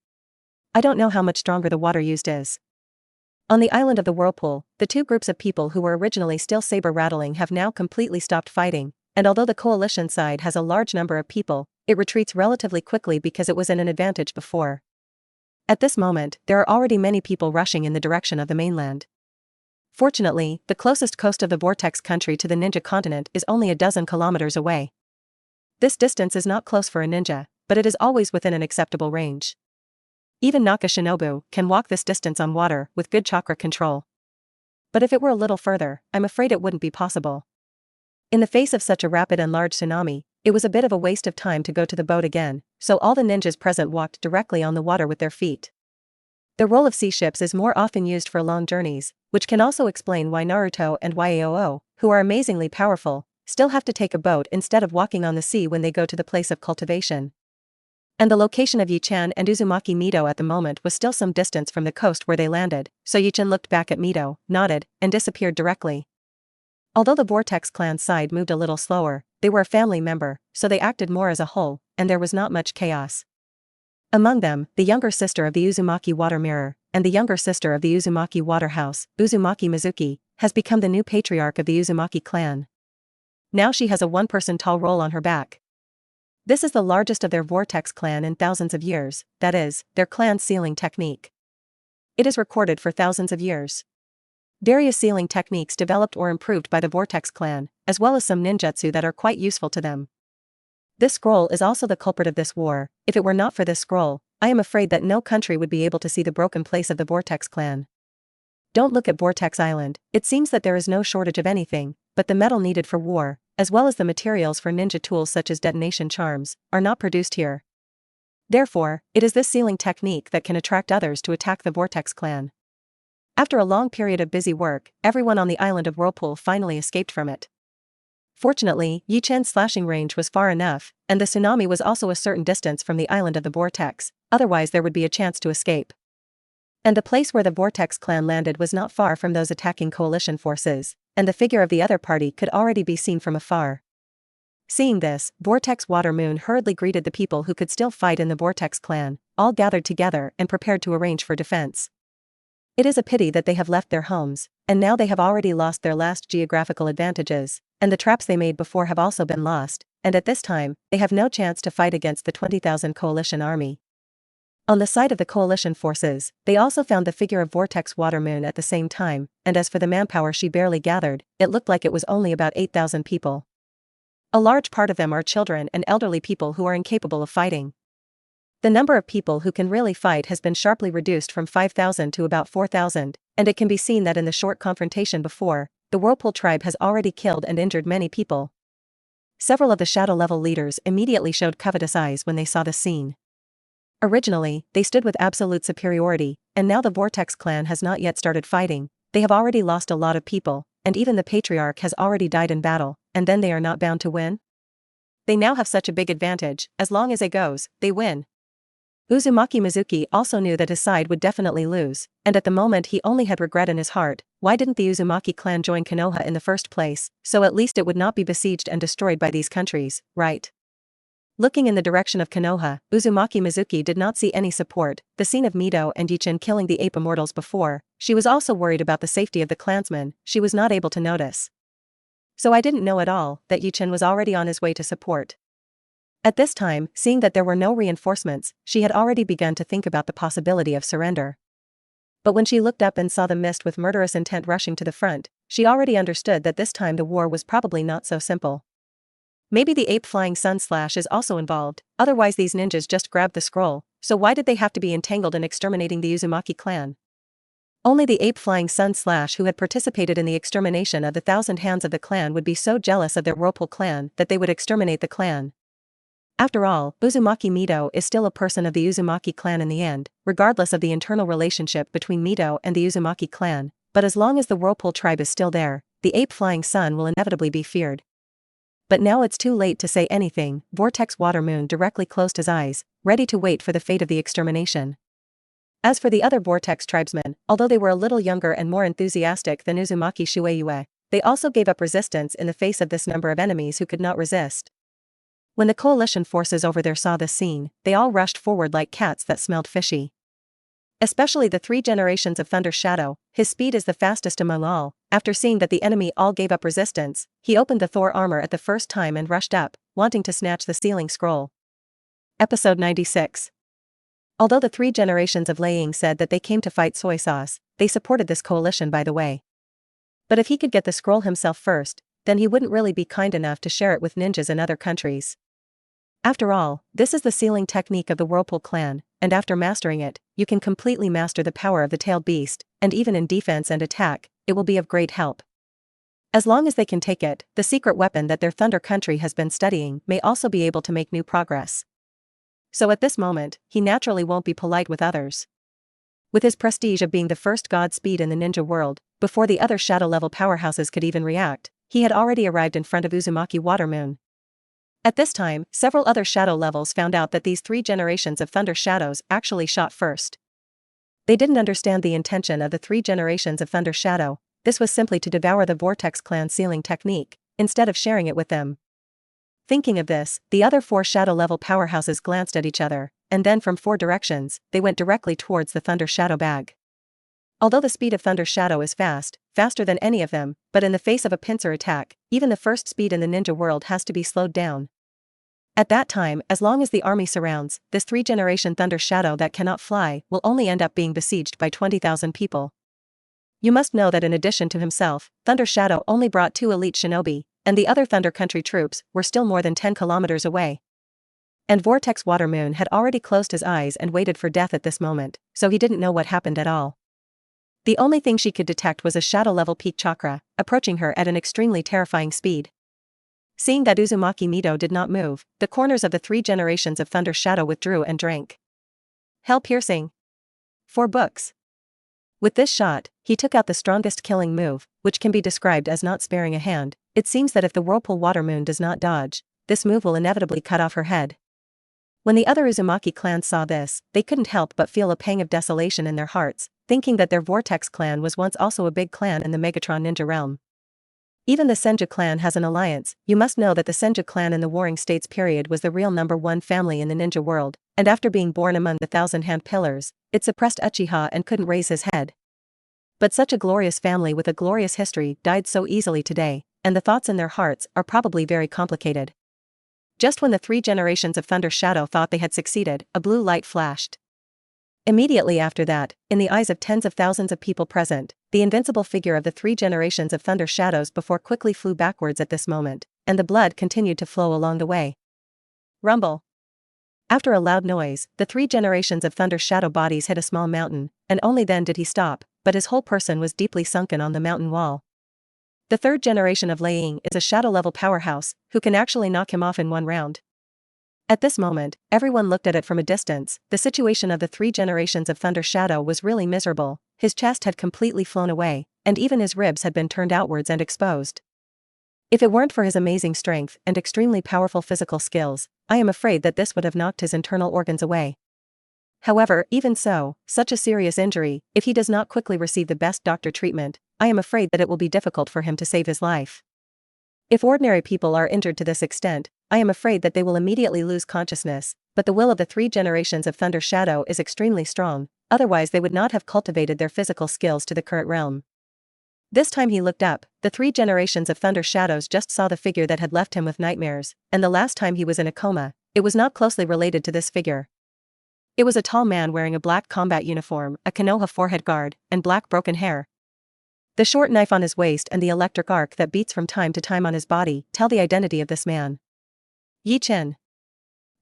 A: I don't know how much stronger the water used is. On the island of the Whirlpool, the 2 groups of people who were originally still saber-rattling have now completely stopped fighting, and although the coalition side has a large number of people, it retreats relatively quickly because it was in an advantage before. At this moment, there are already many people rushing in the direction of the mainland. Fortunately, the closest coast of the Vortex country to the ninja continent is only a dozen kilometers away. This distance is not close for a ninja, but it is always within an acceptable range. Even Naka Shinobu can walk this distance on water with good chakra control. But if it were a little further, I'm afraid it wouldn't be possible. In the face of such a rapid and large tsunami, it was a bit of a waste of time to go to the boat again, so all the ninjas present walked directly on the water with their feet. The role of sea ships is more often used for long journeys, which can also explain why Naruto and Yaoo, who are amazingly powerful, still have to take a boat instead of walking on the sea when they go to the place of cultivation. And the location of Ye Chen and Uzumaki Mito at the moment was still some distance from the coast where they landed, so Ye Chen looked back at Mito, nodded, and disappeared directly. Although the Vortex clan side moved a little slower, they were a family member, so they acted more as a whole, and there was not much chaos. Among them, the younger sister of the Uzumaki Water Mirror, and the younger sister of the Uzumaki Water House, Uzumaki Mizuki, has become the new patriarch of the Uzumaki clan. Now she has a 1-person tall role on her back. This is the largest of their Vortex clan in thousands of years, that is, their clan's sealing technique. It is recorded for thousands of years. Various sealing techniques developed or improved by the Vortex clan, as well as some ninjutsu that are quite useful to them. This scroll is also the culprit of this war. If it were not for this scroll, I am afraid that no country would be able to see the broken place of the Vortex clan. Don't look at Vortex Island, it seems that there is no shortage of anything, but the metal needed for war, as well as the materials for ninja tools such as detonation charms, are not produced here. Therefore, it is this sealing technique that can attract others to attack the Vortex clan. After a long period of busy work, everyone on the island of Whirlpool finally escaped from it. Fortunately, Ye Chen's slashing range was far enough, and the tsunami was also a certain distance from the island of the Vortex, otherwise there would be a chance to escape. And the place where the Vortex clan landed was not far from those attacking coalition forces, and the figure of the other party could already be seen from afar. Seeing this, Vortex Water Moon hurriedly greeted the people who could still fight in the Vortex clan, all gathered together and prepared to arrange for defense. It is a pity that they have left their homes, and now they have already lost their last geographical advantages, and the traps they made before have also been lost, and at this time, they have no chance to fight against the 20,000 coalition army. On the side of the coalition forces, they also found the figure of Vortex Water Moon at the same time, and as for the manpower she barely gathered, it looked like it was only about 8,000 people. A large part of them are children and elderly people who are incapable of fighting. The number of people who can really fight has been sharply reduced from 5,000 to about 4,000, and it can be seen that in the short confrontation before, the Whirlpool tribe has already killed and injured many people. Several of the shadow-level leaders immediately showed covetous eyes when they saw the scene. Originally, they stood with absolute superiority, and now the Vortex clan has not yet started fighting. They have already lost a lot of people, and even the patriarch has already died in battle, and then they are not bound to win? They now have such a big advantage, as long as it goes, they win. Uzumaki Mizuki also knew that his side would definitely lose, and at the moment he only had regret in his heart. Why didn't the Uzumaki clan join Konoha in the first place, so at least it would not be besieged and destroyed by these countries, right? Looking in the direction of Konoha, Uzumaki Mizuki did not see any support. The scene of Mito and Ye Chen killing the ape immortals before, she was also worried about the safety of the clansmen, she was not able to notice. So I didn't know at all that Ye Chen was already on his way to support. At this time, seeing that there were no reinforcements, she had already begun to think about the possibility of surrender. But when she looked up and saw the mist with murderous intent rushing to the front, she already understood that this time the war was probably not so simple. Maybe the ape flying sun slash is also involved, otherwise these ninjas just grabbed the scroll, so why did they have to be entangled in exterminating the Uzumaki clan? Only the ape flying sun slash who had participated in the extermination of the 1,000 hands of the clan would be so jealous of their Whirlpool clan that they would exterminate the clan. After all, Uzumaki Mito is still a person of the Uzumaki clan in the end, regardless of the internal relationship between Mito and the Uzumaki clan, but as long as the Whirlpool tribe is still there, the ape flying sun will inevitably be feared. But now it's too late to say anything. Vortex Water Moon directly closed his eyes, ready to wait for the fate of the extermination. As for the other Vortex tribesmen, although they were a little younger and more enthusiastic than Uzumaki Shueiyue, they also gave up resistance in the face of this number of enemies who could not resist. When the coalition forces over there saw this scene, they all rushed forward like cats that smelled fishy. Especially the 3 generations of Thunder Shadow, his speed is the fastest among all. After seeing that the enemy all gave up resistance, he opened the Thor armor at the first time and rushed up, wanting to snatch the sealing scroll. Episode 96. Although the 3 generations of Lei Ying said that they came to fight soy sauce, they supported this coalition by the way. But if he could get the scroll himself first, then he wouldn't really be kind enough to share it with ninjas in other countries. After all, this is the sealing technique of the Whirlpool clan, and after mastering it, you can completely master the power of the tailed beast, and even in defense and attack, it will be of great help. As long as they can take it, the secret weapon that their Thunder country has been studying may also be able to make new progress. So at this moment, he naturally won't be polite with others. With his prestige of being the first god speed in the ninja world, before the other shadow-level powerhouses could even react, he had already arrived in front of Uzumaki Water Moon. At this time, several other shadow levels found out that these 3 generations of Thunder Shadows actually shot first. They didn't understand the intention of the 3 generations of Thunder Shadow. This was simply to devour the Vortex clan sealing technique, instead of sharing it with them. Thinking of this, the other 4 shadow-level powerhouses glanced at each other, and then from 4 directions, they went directly towards the Thunder Shadow bag. Although the speed of Thunder Shadow is faster than any of them, but in the face of a pincer attack, even the first speed in the ninja world has to be slowed down. At that time, as long as the army surrounds, this 3-generation Thunder Shadow that cannot fly will only end up being besieged by 20,000 people. You must know that in addition to himself, Thunder Shadow only brought 2 elite shinobi, and the other Thunder Country troops were still more than 10 kilometers away. And Vortex Water Moon had already closed his eyes and waited for death at this moment, so he didn't know what happened at all. The only thing she could detect was a shadow-level peak chakra, approaching her at an extremely terrifying speed. Seeing that Uzumaki Mito did not move, the corners of the 3 generations of Thunder Shadow withdrew and drank. Hell piercing. 4 books. With this shot, he took out the strongest killing move, which can be described as not sparing a hand. It seems that if the Whirlpool Water Moon does not dodge, this move will inevitably cut off her head. When the other Uzumaki clans saw this, they couldn't help but feel a pang of desolation in their hearts, thinking that their Vortex clan was once also a big clan in the Megatron ninja realm. Even the Senju clan has an alliance. You must know that the Senju clan in the Warring States period was the real #1 family in the ninja world, and after being born among the Thousand Hand Pillars, it suppressed Uchiha and couldn't raise his head. But such a glorious family with a glorious history died so easily today, and the thoughts in their hearts are probably very complicated. Just when the 3 generations of Thunder Shadow thought they had succeeded, a blue light flashed. Immediately after that, in the eyes of tens of thousands of people present, the invincible figure of the 3 generations of Thunder Shadows before quickly flew backwards at this moment, and the blood continued to flow along the way. Rumble. After a loud noise, the 3 generations of Thunder Shadow bodies hit a small mountain, and only then did he stop, but his whole person was deeply sunken on the mountain wall. The 3rd generation of Lei Ying is a shadow-level powerhouse, who can actually knock him off in one round. At this moment, everyone looked at it from a distance. The situation of the 3 generations of Thunder Shadow was really miserable. His chest had completely flown away, and even his ribs had been turned outwards and exposed. If it weren't for his amazing strength and extremely powerful physical skills, I am afraid that this would have knocked his internal organs away. However, even so, such a serious injury, if he does not quickly receive the best doctor treatment, I am afraid that it will be difficult for him to save his life. If ordinary people are injured to this extent, I am afraid that they will immediately lose consciousness, but the will of the 3 generations of Thunder Shadow is extremely strong, otherwise they would not have cultivated their physical skills to the current realm. This time he looked up. The 3 generations of Thunder Shadows just saw the figure that had left him with nightmares, and the last time he was in a coma, it was not closely related to this figure. It was a tall man wearing a black combat uniform, a Konoha forehead guard, and black broken hair. The short knife on his waist and the electric arc that beats from time to time on his body tell the identity of this man. Ye Chen.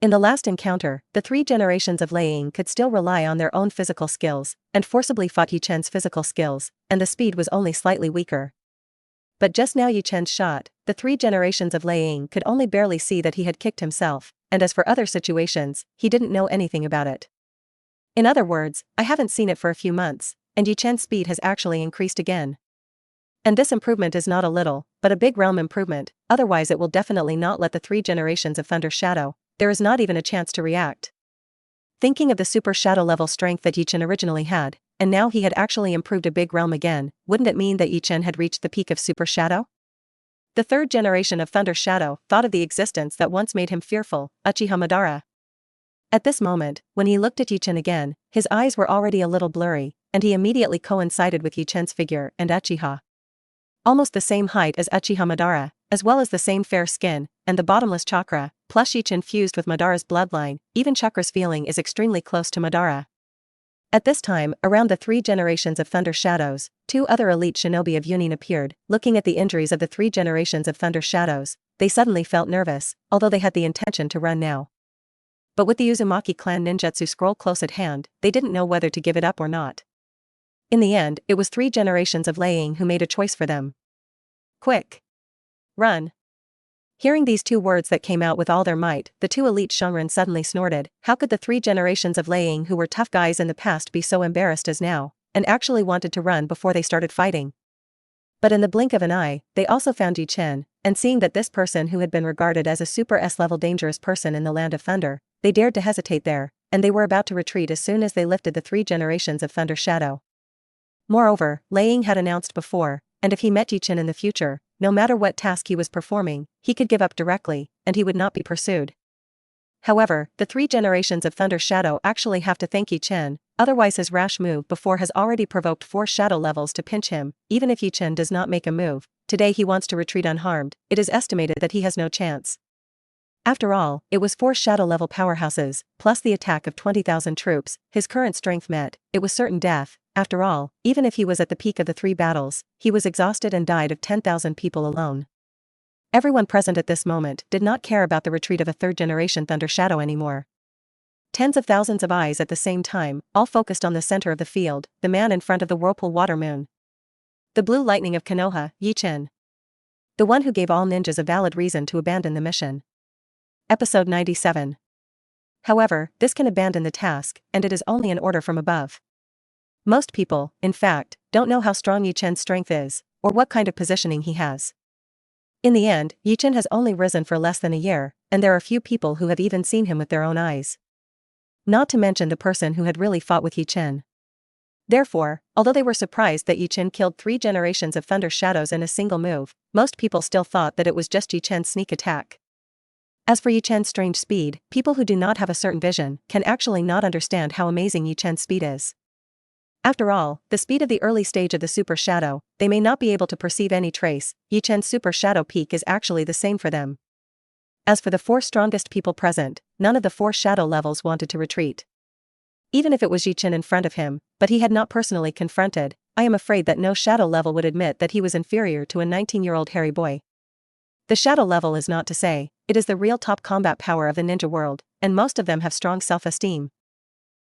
A: In the last encounter, the 3 generations of Lei Ying could still rely on their own physical skills, and forcibly fought Ye Chen's physical skills, and the speed was only slightly weaker. But just now Ye Chen's shot, the 3 generations of Lei Ying could only barely see that he had kicked himself, and as for other situations, he didn't know anything about it. In other words, I haven't seen it for a few months, and Ye Chen's speed has actually increased again. And this improvement is not a little, but a big realm improvement, otherwise it will definitely not let the 3 generations of Thunder Shadow, there is not even a chance to react. Thinking of the super shadow level strength that Ye Chen originally had, and now he had actually improved a big realm again, wouldn't it mean that Ye Chen had reached the peak of super shadow? The 3rd generation of Thunder Shadow thought of the existence that once made him fearful, Uchiha Madara. At this moment, when he looked at Ye Chen again, his eyes were already a little blurry, and he immediately coincided with Ye Chen's figure and Uchiha. Almost the same height as Uchiha Madara, as well as the same fair skin, and the bottomless chakra, plus Ye Chen fused with Madara's bloodline, even chakra's feeling is extremely close to Madara. At this time, around the 3 generations of Thunder Shadows, 2 other elite shinobi of Jonin appeared. Looking at the injuries of the 3 generations of Thunder Shadows, they suddenly felt nervous, although they had the intention to run now. But with the Uzumaki clan ninjutsu scroll close at hand, they didn't know whether to give it up or not. In the end, it was 3 generations of Lei Ying who made a choice for them. Quick! Run! Hearing these 2 words that came out with all their might, the 2 elite shunrin suddenly snorted. How could the 3 generations of Lei Ying who were tough guys in the past be so embarrassed as now, and actually wanted to run before they started fighting? But in the blink of an eye, they also found Ye Chen, and seeing that this person who had been regarded as a super S-level dangerous person in the Land of Thunder, they dared to hesitate there, and they were about to retreat as soon as they lifted the 3 generations of Thunder Shadow. Moreover, Lei Ying had announced before, and if he met Ye Chen in the future, no matter what task he was performing, he could give up directly, and he would not be pursued. However, the 3 generations of Thunder Shadow actually have to thank Ye Chen, otherwise his rash move before has already provoked 4 shadow levels to pinch him. Even if Ye Chen does not make a move, today he wants to retreat unharmed, it is estimated that he has no chance. After all, it was 4 shadow-level powerhouses, plus the attack of 20,000 troops, his current strength met, it was certain death. After all, even if he was at the peak of the 3 battles, he was exhausted and died of 10,000 people alone. Everyone present at this moment did not care about the retreat of a 3rd-generation Thunder Shadow anymore. Tens of thousands of eyes at the same time, all focused on the center of the field, the man in front of the whirlpool water moon. The blue lightning of Konoha, Ye Chen. The one who gave all ninjas a valid reason to abandon the mission. Episode 97. However, this can abandon the task, and it is only an order from above. Most people, in fact, don't know how strong Ye Chen's strength is, or what kind of positioning he has. In the end, Ye Chen has only risen for less than a year, and there are few people who have even seen him with their own eyes. Not to mention the person who had really fought with Ye Chen. Therefore, although they were surprised that Ye Chen killed 3 generations of Thunder Shadows in a single move, most people still thought that it was just Ye Chen's sneak attack. As for Ye Chen's strange speed, people who do not have a certain vision can actually not understand how amazing Ye Chen's speed is. After all, the speed of the early stage of the Super Shadow, they may not be able to perceive any trace. Ye Chen's Super Shadow peak is actually the same for them. As for the 4 strongest people present, none of the 4 shadow levels wanted to retreat. Even if it was Ye Chen in front of him, but he had not personally confronted, I am afraid that no shadow level would admit that he was inferior to a 19-year-old hairy boy. The shadow level is not to say, it is the real top combat power of the ninja world, and most of them have strong self-esteem.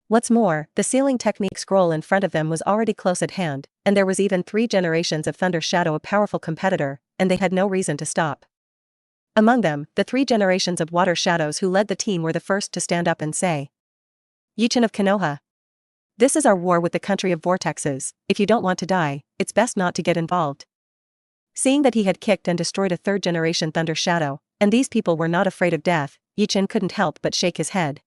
A: What's more, the sealing technique scroll in front of them was already close at hand, and there was even 3 generations of Thunder Shadow, a powerful competitor, and they had no reason to stop. Among them, the 3 generations of Water Shadows who led the team were the first to stand up and say, "Ye Chen of Konoha. This is our war with the country of vortexes. If you don't want to die, it's best not to get involved." Seeing that he had kicked and destroyed a 3rd generation Thunder Shadow, and these people were not afraid of death, Ye Chen couldn't help but shake his head.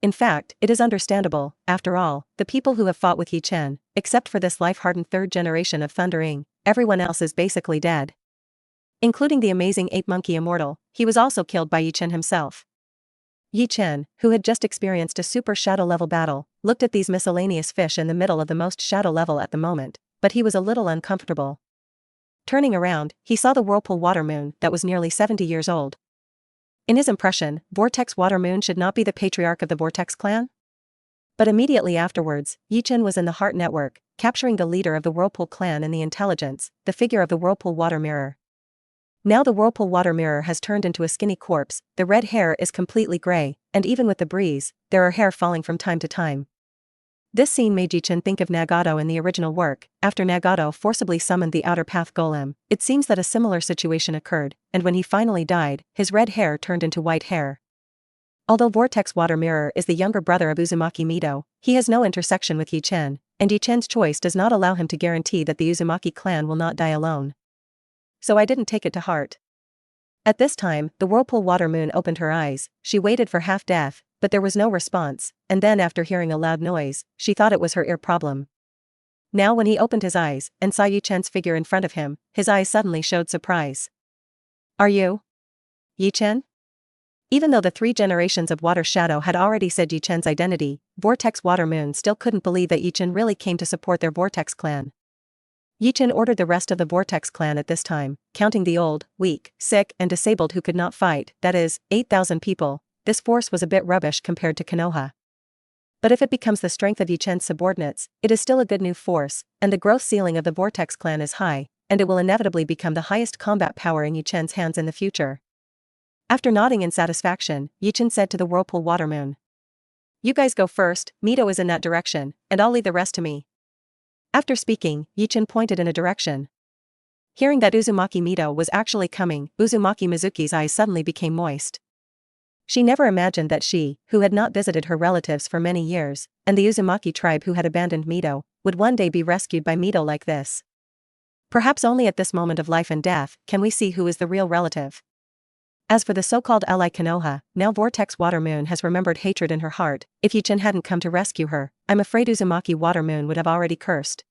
A: In fact, it is understandable. After all, the people who have fought with Ye Chen, except for this life-hardened 3rd generation of Thundering, everyone else is basically dead. Including the amazing ape monkey Immortal, he was also killed by Ye Chen himself. Ye Chen, who had just experienced a super shadow level battle, looked at these miscellaneous fish in the middle of the most shadow level at the moment, but he was a little uncomfortable. Turning around, he saw the whirlpool water moon that was nearly 70 years old. In his impression, Vortex Water Moon should not be the patriarch of the Vortex clan? But immediately afterwards, Ye Chen was in the Heart Network, capturing the leader of the Whirlpool clan and the intelligence, the figure of the Whirlpool Water Mirror. Now the Whirlpool Water Mirror has turned into a skinny corpse, the red hair is completely gray, and even with the breeze, there are hair falling from time to time. This scene made Ye Chen think of Nagato in the original work. After Nagato forcibly summoned the Outer Path Golem, it seems that a similar situation occurred, and when he finally died, his red hair turned into white hair. Although Vortex Water Mirror is the younger brother of Uzumaki Mido, he has no intersection with Ye Chen, and Ye Chen's choice does not allow him to guarantee that the Uzumaki clan will not die alone. So I didn't take it to heart. At this time, the Whirlpool Water Moon opened her eyes. She waited for half-death, but there was no response, and then after hearing a loud noise, she thought it was her ear problem. Now when he opened his eyes and saw Ye Chen's figure in front of him, his eyes suddenly showed surprise. "Are you Ye Chen?" Even though the 3 generations of Water Shadow had already said Ye Chen's identity, Vortex Water Moon still couldn't believe that Ye Chen really came to support their Vortex clan. Ye Chen ordered the rest of the Vortex clan at this time, counting the old, weak, sick, and disabled who could not fight, that is, 8,000 people. This force was a bit rubbish compared to Konoha. But if it becomes the strength of Ye Chen's subordinates, it is still a good new force, and the growth ceiling of the Vortex clan is high, and it will inevitably become the highest combat power in Ye Chen's hands in the future. After nodding in satisfaction, Ye Chen said to the Whirlpool Water Moon, "You guys go first, Mido is in that direction, and I'll leave the rest to me." After speaking, Ye Chen pointed in a direction. Hearing that Uzumaki Mido was actually coming, Uzumaki Mizuki's eyes suddenly became moist. She never imagined that she, who had not visited her relatives for many years, and the Uzumaki tribe who had abandoned Mido, would one day be rescued by Mido like this. Perhaps only at this moment of life and death can we see who is the real relative. As for the so-called ally Konoha, now Vortex Water Moon has remembered hatred in her heart. If Ye Chen hadn't come to rescue her, I'm afraid Uzumaki Water Moon would have already cursed.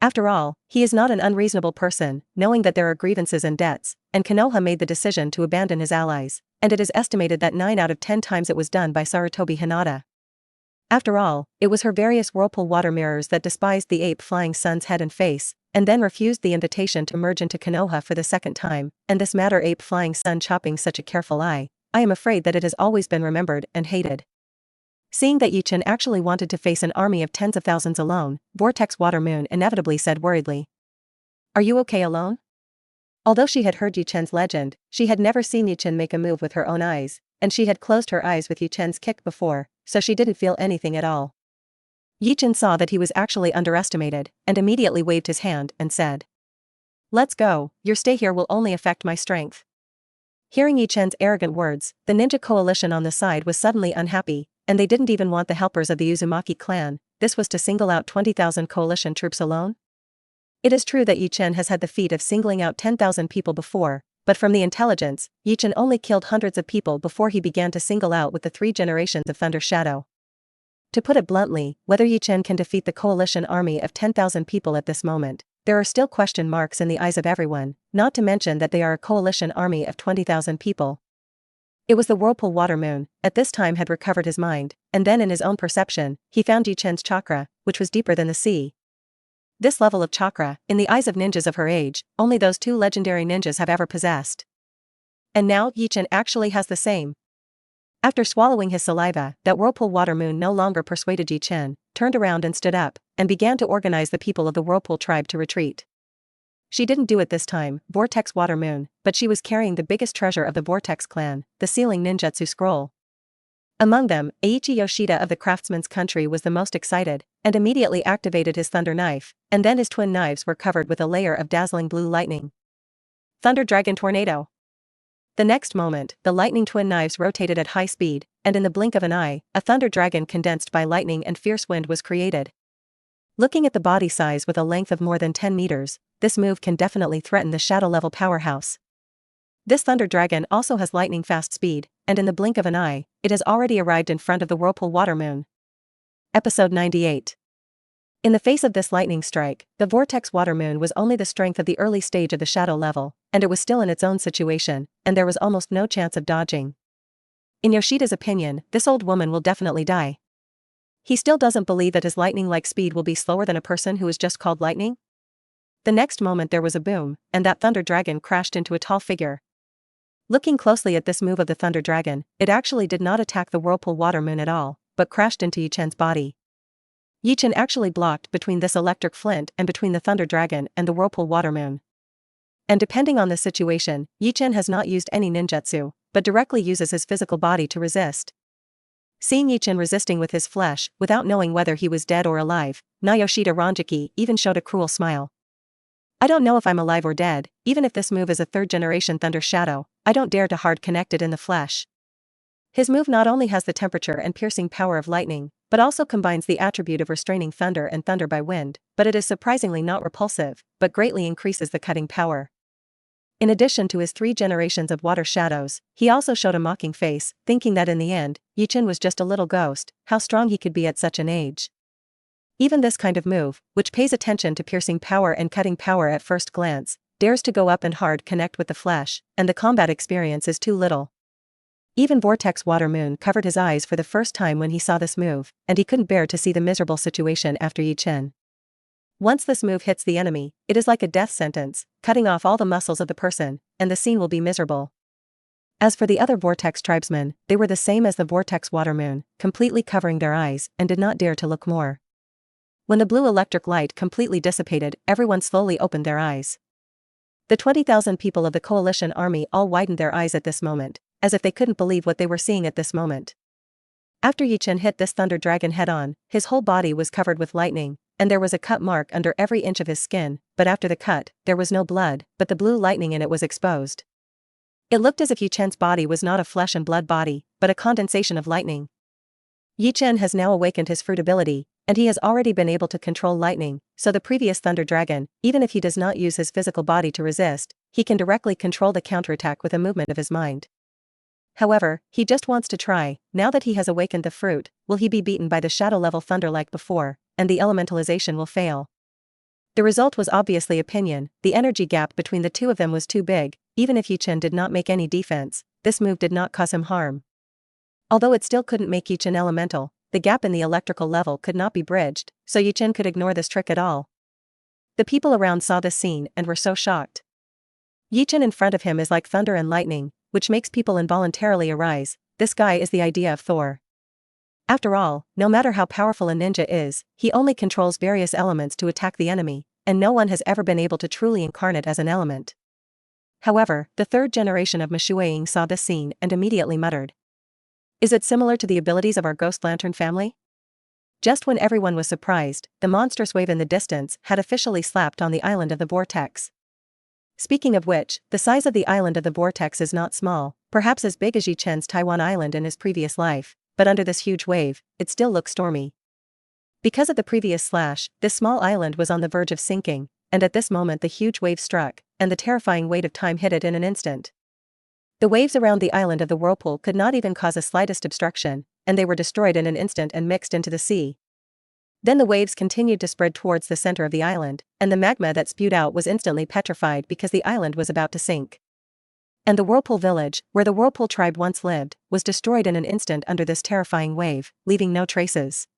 A: After all, he is not an unreasonable person, knowing that there are grievances and debts, and Konoha made the decision to abandon his allies, and it is estimated that 9 out of 10 times it was done by Sarutobi Hinata. After all, it was her various Whirlpool Water Mirrors that despised the ape Flying Sun's head and face, and then refused the invitation to merge into Konoha for the 2nd time, and this matter ape Flying Sun chopping such a careful eye, I am afraid that it has always been remembered and hated. Seeing that Ye Chen actually wanted to face an army of tens of thousands alone, Vortex Water Moon inevitably said worriedly, "Are you okay alone?" Although she had heard Ye Chen's legend, she had never seen Ye Chen make a move with her own eyes, and she had closed her eyes with Ye Chen's kick before, so she didn't feel anything at all. Ye Chen saw that he was actually underestimated, and immediately waved his hand and said, "Let's go, your stay here will only affect my strength." Hearing Ye Chen's arrogant words, the ninja coalition on the side was suddenly unhappy, and they didn't even want the helpers of the Uzumaki clan. This was to single out 20,000 coalition troops alone? It is true that Ye Chen has had the feat of singling out 10,000 people before, but from the intelligence, Ye Chen only killed hundreds of people before he began to single out with the 3 generations of Thunder Shadow. To put it bluntly, whether Ye Chen can defeat the coalition army of 10,000 people at this moment, there are still question marks in the eyes of everyone, not to mention that they are a coalition army of 20,000 people. It was the whirlpool water moon, at this time had recovered his mind, and then in his own perception, he found Ye Chen's chakra, which was deeper than the sea. This level of chakra, in the eyes of ninjas of her age, only those two legendary ninjas have ever possessed. And now Ye Chen actually has the same. After swallowing his saliva, that whirlpool water moon no longer persuaded Ye Chen, turned around and stood up, and began to organize the people of the whirlpool tribe to retreat. She didn't do it this time, Vortex Water Moon, but she was carrying the biggest treasure of the Vortex clan, the sealing ninjutsu scroll. Among them, Eiichi Yoshida of the craftsman's country was the most excited, and immediately activated his thunder knife, and then his twin knives were covered with a layer of dazzling blue lightning. Thunder Dragon Tornado. The next moment, the lightning twin knives rotated at high speed, and in the blink of an eye, a thunder dragon condensed by lightning and fierce wind was created. Looking at the body size with a length of more than 10 meters, this move can definitely threaten the shadow-level powerhouse. This thunder dragon also has lightning-fast speed, and in the blink of an eye, it has already arrived in front of the whirlpool water moon. Episode 98. In the face of this lightning strike, the Vortex Water Moon was only the strength of the early stage of the shadow level, and it was still in its own situation, and there was almost no chance of dodging. In Yoshida's opinion, this old woman will definitely die. He still doesn't believe that his lightning-like speed will be slower than a person who is just called lightning. The next moment there was a boom, and that thunder dragon crashed into a tall figure. Looking closely at this move of the thunder dragon, it actually did not attack the whirlpool water moon at all, but crashed into Ye Chen's body. Ye Chen actually blocked between this electric flint and between the thunder dragon and the whirlpool water moon. And depending on the situation, Ye Chen has not used any ninjutsu, but directly uses his physical body to resist. Seeing Ye Chen resisting with his flesh, without knowing whether he was dead or alive, Yoshida Ranjiki even showed a cruel smile. I don't know if I'm alive or dead, even if this move is a third-generation thunder shadow, I don't dare to hard connect it in the flesh. His move not only has the temperature and piercing power of lightning, but also combines the attribute of restraining thunder and thunder by wind, but it is surprisingly not repulsive, but greatly increases the cutting power. In addition to his 3 generations of water shadows, he also showed a mocking face, thinking that in the end, Ye Chen was just a little ghost, how strong he could be at such an age. Even this kind of move, which pays attention to piercing power and cutting power at first glance, dares to go up and hard connect with the flesh, and the combat experience is too little. Even Vortex Water Moon covered his eyes for the first time when he saw this move, and he couldn't bear to see the miserable situation after Ye Chen. Once this move hits the enemy, it is like a death sentence, cutting off all the muscles of the person, and the scene will be miserable. As for the other Vortex tribesmen, they were the same as the Vortex Water Moon, completely covering their eyes, and did not dare to look more. When the blue electric light completely dissipated, everyone slowly opened their eyes. The 20,000 people of the coalition army all widened their eyes at this moment, as if they couldn't believe what they were seeing at this moment. After Ye Chen hit this thunder dragon head-on, his whole body was covered with lightning, and there was a cut mark under every inch of his skin, but after the cut, there was no blood, but the blue lightning in it was exposed. It looked as if Ye Chen's body was not a flesh and blood body, but a condensation of lightning. Ye Chen has now awakened his fruit ability, and he has already been able to control lightning, so the previous thunder dragon, even if he does not use his physical body to resist, he can directly control the counterattack with a movement of his mind. However, he just wants to try, now that he has awakened the fruit, will he be beaten by the shadow-level thunder like before, and the elementalization will fail. The result was obviously opinion, the energy gap between the two of them was too big, even if Ye Chen did not make any defense, this move did not cause him harm. Although it still couldn't make Ye Chen elemental, the gap in the electrical level could not be bridged, so Ye Chen could ignore this trick at all. The people around saw this scene and were so shocked. Ye Chen in front of him is like thunder and lightning, which makes people involuntarily arise, this guy is the idea of Thor. After all, no matter how powerful a ninja is, he only controls various elements to attack the enemy, and no one has ever been able to truly incarnate as an element. However, the third generation of Mishueying saw this scene and immediately muttered. Is it similar to the abilities of our Ghost Lantern family? Just when everyone was surprised, the monstrous wave in the distance had officially slapped on the island of the vortex. Speaking of which, the size of the island of the vortex is not small, perhaps as big as Ye Chen's Taiwan Island in his previous life, but under this huge wave, it still looks stormy. Because of the previous slash, this small island was on the verge of sinking, and at this moment the huge wave struck, and the terrifying weight of time hit it in an instant. The waves around the island of the whirlpool could not even cause a slightest obstruction, and they were destroyed in an instant and mixed into the sea. Then the waves continued to spread towards the center of the island, and the magma that spewed out was instantly petrified because the island was about to sink. And the Whirlpool village, where the Whirlpool tribe once lived, was destroyed in an instant under this terrifying wave, leaving no traces.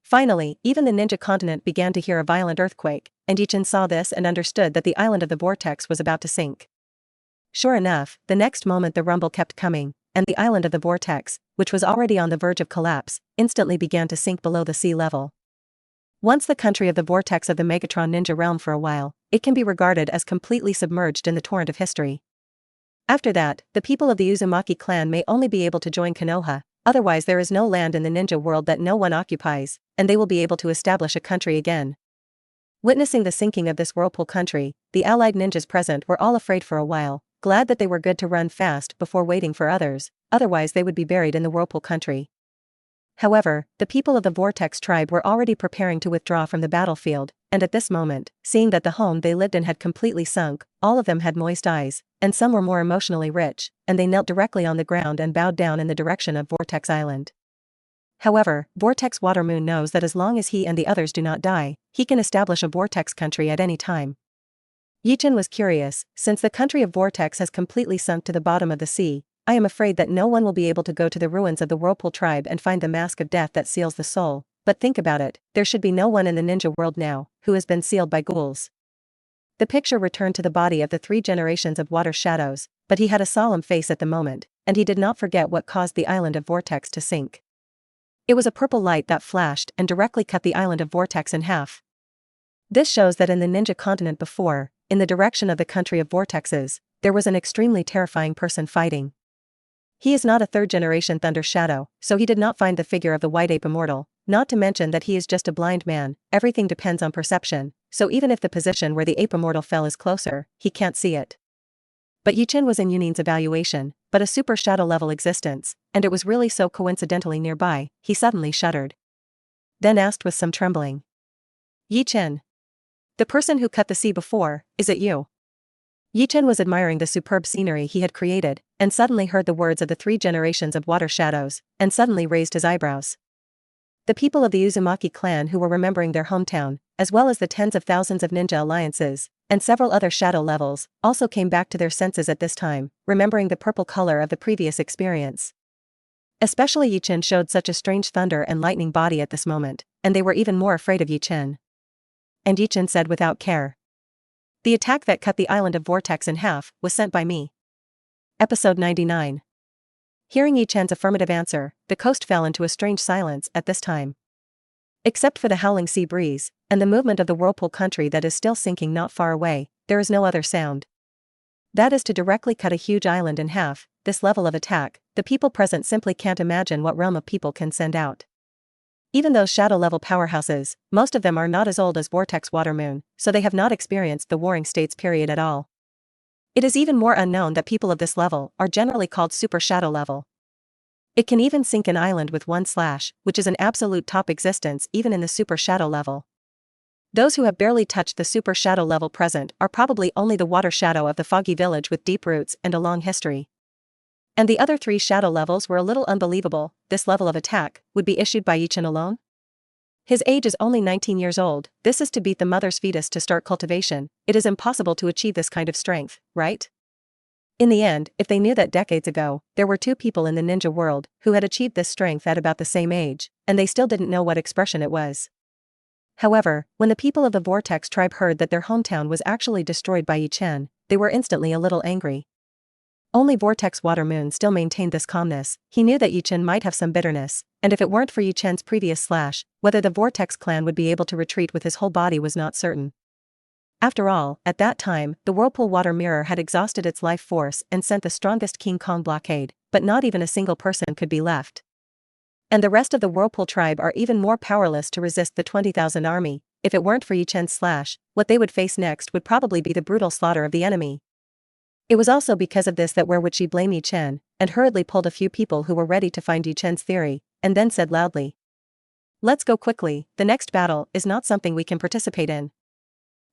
A: Finally, even the ninja continent began to hear a violent earthquake, and Ye Chen saw this and understood that the island of the vortex was about to sink. Sure enough, the next moment the rumble kept coming, and the island of the vortex, which was already on the verge of collapse, instantly began to sink below the sea level. Once the country of the vortex of the Megatron ninja realm for a while, it can be regarded as completely submerged in the torrent of history. After that, the people of the Uzumaki clan may only be able to join Konoha, otherwise there is no land in the ninja world that no one occupies, and they will be able to establish a country again. Witnessing the sinking of this whirlpool country, the allied ninjas present were all afraid for a while, glad that they were good to run fast before waiting for others, otherwise they would be buried in the whirlpool country. However, the people of the Vortex tribe were already preparing to withdraw from the battlefield, and at this moment, seeing that the home they lived in had completely sunk, all of them had moist eyes, and some were more emotionally rich, and they knelt directly on the ground and bowed down in the direction of Vortex Island. However, Vortex Watermoon knows that as long as he and the others do not die, he can establish a Vortex country at any time. Ye Chen was curious, since the country of Vortex has completely sunk to the bottom of the sea, I am afraid that no one will be able to go to the ruins of the Whirlpool tribe and find the mask of death that seals the soul, but think about it, there should be no one in the ninja world now, who has been sealed by ghouls. The picture returned to the body of the 3 generations of water shadows, but he had a solemn face at the moment, and he did not forget what caused the island of Vortex to sink. It was a purple light that flashed and directly cut the island of Vortex in half. This shows that in the ninja continent before, in the direction of the country of vortexes, there was an extremely terrifying person fighting. He is not a 3rd-generation Thunder Shadow, so he did not find the figure of the White Ape immortal, not to mention that he is just a blind man, everything depends on perception, so even if the position where the ape immortal fell is closer, he can't see it. But Ye Chen was in Yunin's evaluation, but a super shadow level existence, and it was really so coincidentally nearby, he suddenly shuddered. Then asked with some trembling. Ye Chen. The person who cut the sea before, is it you? Ye Chen was admiring the superb scenery he had created, and suddenly heard the words of the 3 generations of water shadows, and suddenly raised his eyebrows. The people of the Uzumaki clan who were remembering their hometown, as well as the tens of thousands of ninja alliances, and several other shadow levels, also came back to their senses at this time, remembering the purple color of the previous experience. Especially Ye Chen showed such a strange thunder and lightning body at this moment, and they were even more afraid of Ye Chen. And Ye Chen said without care. The attack that cut the island of Vortex in half was sent by me. Episode 99. Hearing Ye Chen's affirmative answer, the coast fell into a strange silence at this time. Except for the howling sea breeze, and the movement of the whirlpool country that is still sinking not far away, there is no other sound. That is to directly cut a huge island in half, this level of attack, the people present simply can't imagine what realm of people can send out. Even those shadow-level powerhouses, most of them are not as old as Vortex Watermoon, so they have not experienced the Warring States period at all. It is even more unknown that people of this level are generally called super shadow level. It can even sink an island with 1 slash, which is an absolute top existence even in the super shadow level. Those who have barely touched the super shadow level present are probably only the water shadow of the foggy village with deep roots and a long history. And the other 3 shadow levels were a little unbelievable. This level of attack would be issued by Ye Chen alone? His age is only 19 years old, this is to beat the mother's fetus to start cultivation, it is impossible to achieve this kind of strength, right? In the end, if they knew that decades ago, there were 2 people in the ninja world who had achieved this strength at about the same age, and they still didn't know what expression it was. However, when the people of the Vortex tribe heard that their hometown was actually destroyed by Ye Chen, they were instantly a little angry. Only Vortex Watermoon still maintained this calmness, he knew that Ye Chen might have some bitterness, and if it weren't for Ye Chen's previous slash, whether the Vortex clan would be able to retreat with his whole body was not certain. After all, at that time, the Whirlpool Water Mirror had exhausted its life force and sent the strongest King Kong blockade, but not even a single person could be left. And the rest of the Whirlpool tribe are even more powerless to resist the 20,000 army, if it weren't for Ye Chen's slash, what they would face next would probably be the brutal slaughter of the enemy. It was also because of this that where would she blame Ye Chen, and hurriedly pulled a few people who were ready to find Ye Chen's theory, and then said loudly. Let's go quickly, the next battle is not something we can participate in.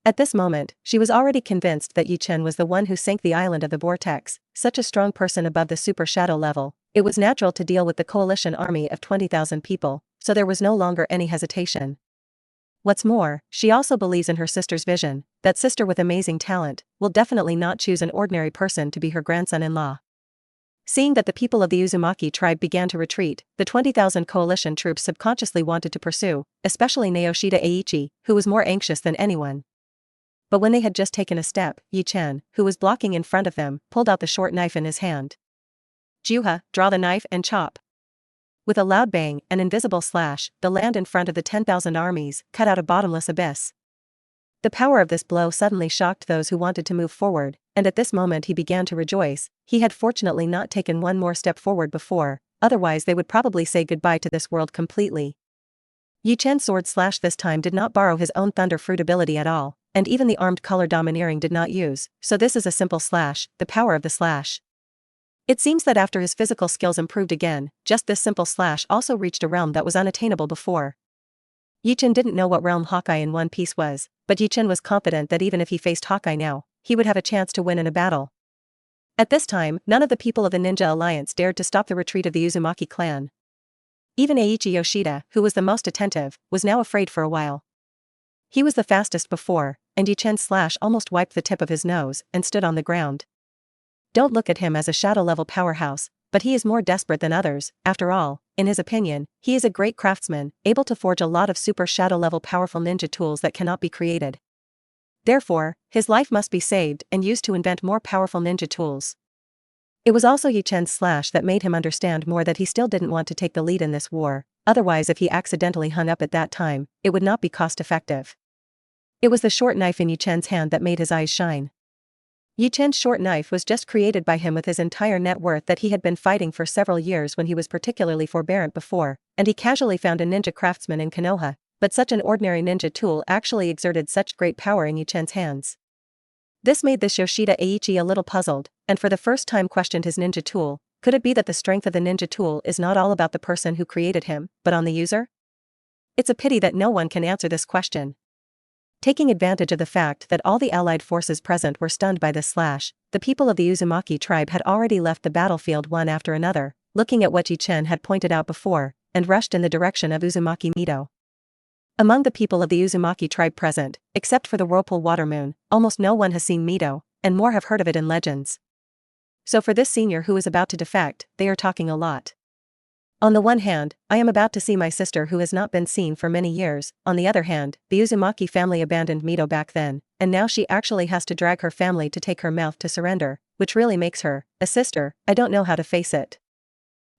A: At this moment, she was already convinced that Ye Chen was the one who sank the island of the vortex, such a strong person above the super shadow level, It was natural to deal with the coalition army of 20,000 people, so there was no longer any hesitation. What's more, she also believes in her sister's vision, that sister with amazing talent will definitely not choose an ordinary person to be her grandson-in-law. Seeing that the people of the Uzumaki tribe began to retreat, the 20,000 coalition troops subconsciously wanted to pursue, especially Naoshita Eiichi, who was more anxious than anyone. But when they had just taken a step, Ye Chen, who was blocking in front of them, pulled out the short knife in his hand. Juha, draw the knife and chop. With a loud bang, an invisible slash, the land in front of the 10,000 armies cut out a bottomless abyss. The power of this blow suddenly shocked those who wanted to move forward, and at this moment he began to rejoice. He had fortunately not taken one more step forward before, otherwise they would probably say goodbye to this world completely. Ye Chen's sword slash this time did not borrow his own thunder fruit ability at all, and even the armed color domineering did not use, so this is a simple slash, the power of the slash. It seems that after his physical skills improved again, just this simple slash also reached a realm that was unattainable before. Ye Chen didn't know what realm Hokage in One Piece was, but Ye Chen was confident that even if he faced Hokage now, he would have a chance to win in a battle. At this time, none of the people of the Ninja Alliance dared to stop the retreat of the Uzumaki clan. Even Eiichi Yoshida, who was the most attentive, was now afraid for a while. He was the fastest before, and Ye Chen's slash almost wiped the tip of his nose and stood on the ground. Don't look at him as a shadow-level powerhouse, but he is more desperate than others. After all, in his opinion, he is a great craftsman, able to forge a lot of super shadow-level powerful ninja tools that cannot be created. Therefore, his life must be saved and used to invent more powerful ninja tools. It was also Ye Chen's slash that made him understand more that he still didn't want to take the lead in this war, otherwise if he accidentally hung up at that time, it would not be cost-effective. It was the short knife in Ye Chen's hand that made his eyes shine. Ye Chen's short knife was just created by him with his entire net worth that he had been fighting for several years when he was particularly forbearant before, and he casually found a ninja craftsman in Konoha, but such an ordinary ninja tool actually exerted such great power in Ye Chen's hands. This made this Yoshida Eiichi a little puzzled, and for the first time questioned his ninja tool. Could it be that the strength of the ninja tool is not all about the person who created him, but on the user? It's a pity that no one can answer this question. Taking advantage of the fact that all the allied forces present were stunned by this slash, the people of the Uzumaki tribe had already left the battlefield one after another, looking at what Ye Chen had pointed out before, and rushed in the direction of Uzumaki Mido. Among the people of the Uzumaki tribe present, except for the Whirlpool Watermoon, almost no one has seen Mido, and more have heard of it in legends. So for this senior who is about to defect, they are talking a lot. On the one hand, I am about to see my sister who has not been seen for many years. On the other hand, the Uzumaki family abandoned Mido back then, and now she actually has to drag her family to take her mouth to surrender, which really makes her a sister. I don't know how to face it.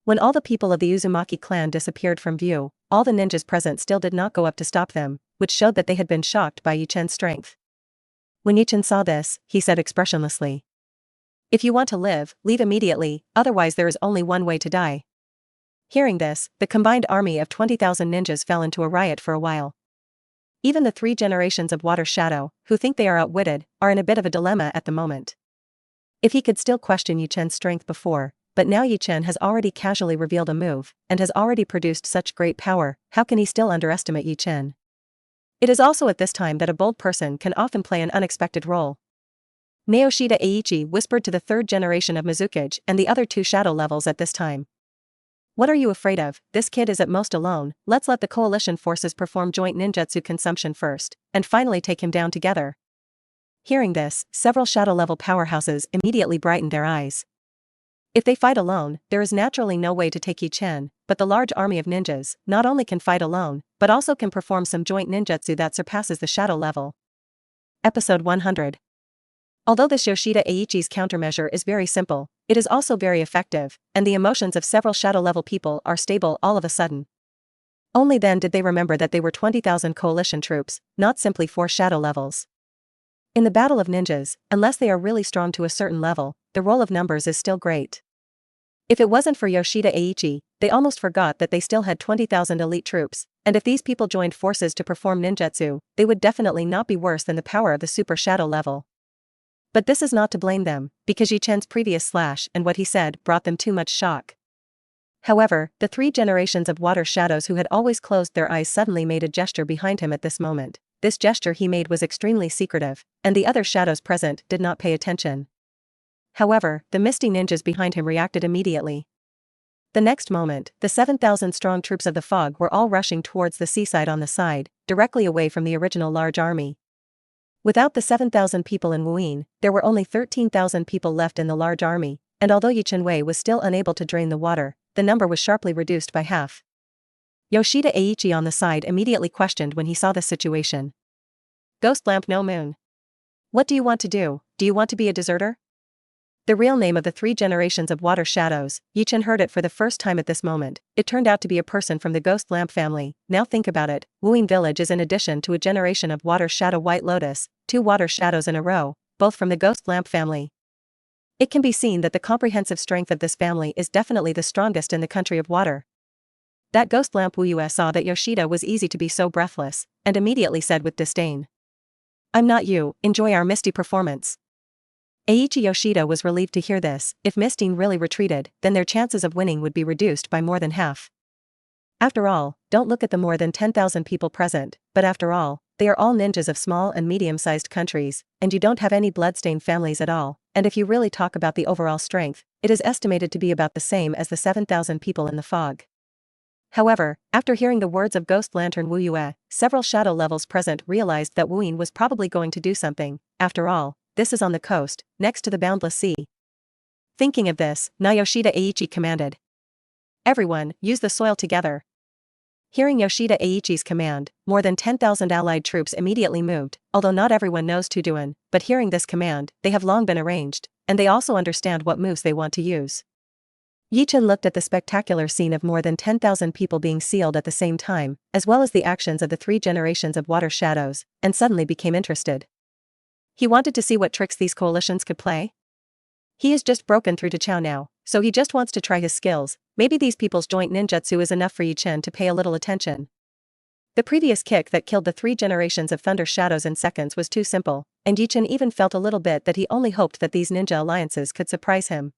A: When all the people of the Uzumaki clan disappeared from view, all the ninjas present still did not go up to stop them, which showed that they had been shocked by Ye Chen's strength. When Ye Chen saw this, he said expressionlessly, "If you want to live, leave immediately, otherwise there is only one way to die." Hearing this, the combined army of 20,000 ninjas fell into a riot for a while. Even the 3 generations of Water Shadow, who think they are outwitted, are in a bit of a dilemma at the moment. If he could still question Ye Chen's strength before, but now Ye Chen has already casually revealed a move, and has already produced such great power, how can he still underestimate Ye Chen? It is also at this time that a bold person can often play an unexpected role. Naoshita Eiichi whispered to the 3rd generation of Mizukage and the other 2 shadow levels at this time. "What are you afraid of? This kid is at most alone. Let's let the coalition forces perform joint ninjutsu consumption first, and finally take him down together." Hearing this, several shadow-level powerhouses immediately brightened their eyes. If they fight alone, there is naturally no way to take Ye Chen, but the large army of ninjas not only can fight alone, but also can perform some joint ninjutsu that surpasses the shadow level. Episode 100. Although this Yoshida Eiichi's countermeasure is very simple, it is also very effective, and the emotions of several shadow-level people are stable all of a sudden. Only then did they remember that they were 20,000 coalition troops, not simply 4 shadow levels. In the battle of ninjas, unless they are really strong to a certain level, the role of numbers is still great. If it wasn't for Yoshida Eiichi, they almost forgot that they still had 20,000 elite troops, and if these people joined forces to perform ninjutsu, they would definitely not be worse than the power of the super shadow level. But this is not to blame them, because Ye Chen's previous slash and what he said brought them too much shock. However, the 3 generations of water shadows who had always closed their eyes suddenly made a gesture behind him at this moment. This gesture he made was extremely secretive, and the other shadows present did not pay attention. However, the misty ninjas behind him reacted immediately. The next moment, the 7,000-strong troops of the fog were all rushing towards the seaside on the side, directly away from the original large army. Without the 7,000 people in Wuyin, there were only 13,000 people left in the large army, and although Ye Chen was still unable to drain the water, the number was sharply reduced by half. Yoshida Eiichi on the side immediately questioned when he saw this situation. Ghost lamp no moon. What do you want to do? Do you want to be a deserter? The real name of the 3 generations of water shadows, Ye Chen heard it for the first time at this moment. It turned out to be a person from the Ghost Lamp family. Now think about it, Wuyin village is in addition to a generation of water shadow White Lotus, 2 water shadows in a row, both from the Ghost Lamp family. It can be seen that the comprehensive strength of this family is definitely the strongest in the country of water. That Ghost Lamp Wuyue saw that Yoshida was easy to be so breathless, and immediately said with disdain. I'm not you, enjoy our Misty performance. Eiichi Yoshida was relieved to hear this. If Mistine really retreated, then their chances of winning would be reduced by more than half. After all, don't look at the more than 10,000 people present, but after all, they are all ninjas of small and medium-sized countries, and you don't have any bloodstained families at all, and if you really talk about the overall strength, it is estimated to be about the same as the 7,000 people in the fog. However, after hearing the words of Ghost Lantern Wu Yue, several shadow levels present realized that Wuyin was probably going to do something. After all, this is on the coast, next to the boundless sea. Thinking of this, Yoshida Eiichi commanded. Everyone, use the soil together. Hearing Yoshida Eiichi's command, more than 10,000 allied troops immediately moved, although not everyone knows Tuduan, but hearing this command, they have long been arranged, and they also understand what moves they want to use. Ye Chen looked at the spectacular scene of more than 10,000 people being sealed at the same time, as well as the actions of the 3 generations of water shadows, and suddenly became interested. He wanted to see what tricks these coalitions could play. He is just broken through to Chao now, so he just wants to try his skills. Maybe these people's joint ninjutsu is enough for Ye Chen to pay a little attention. The previous kick that killed the 3 generations of thunder shadows in seconds was too simple, and Ye Chen even felt a little bit that he only hoped that these ninja alliances could surprise him.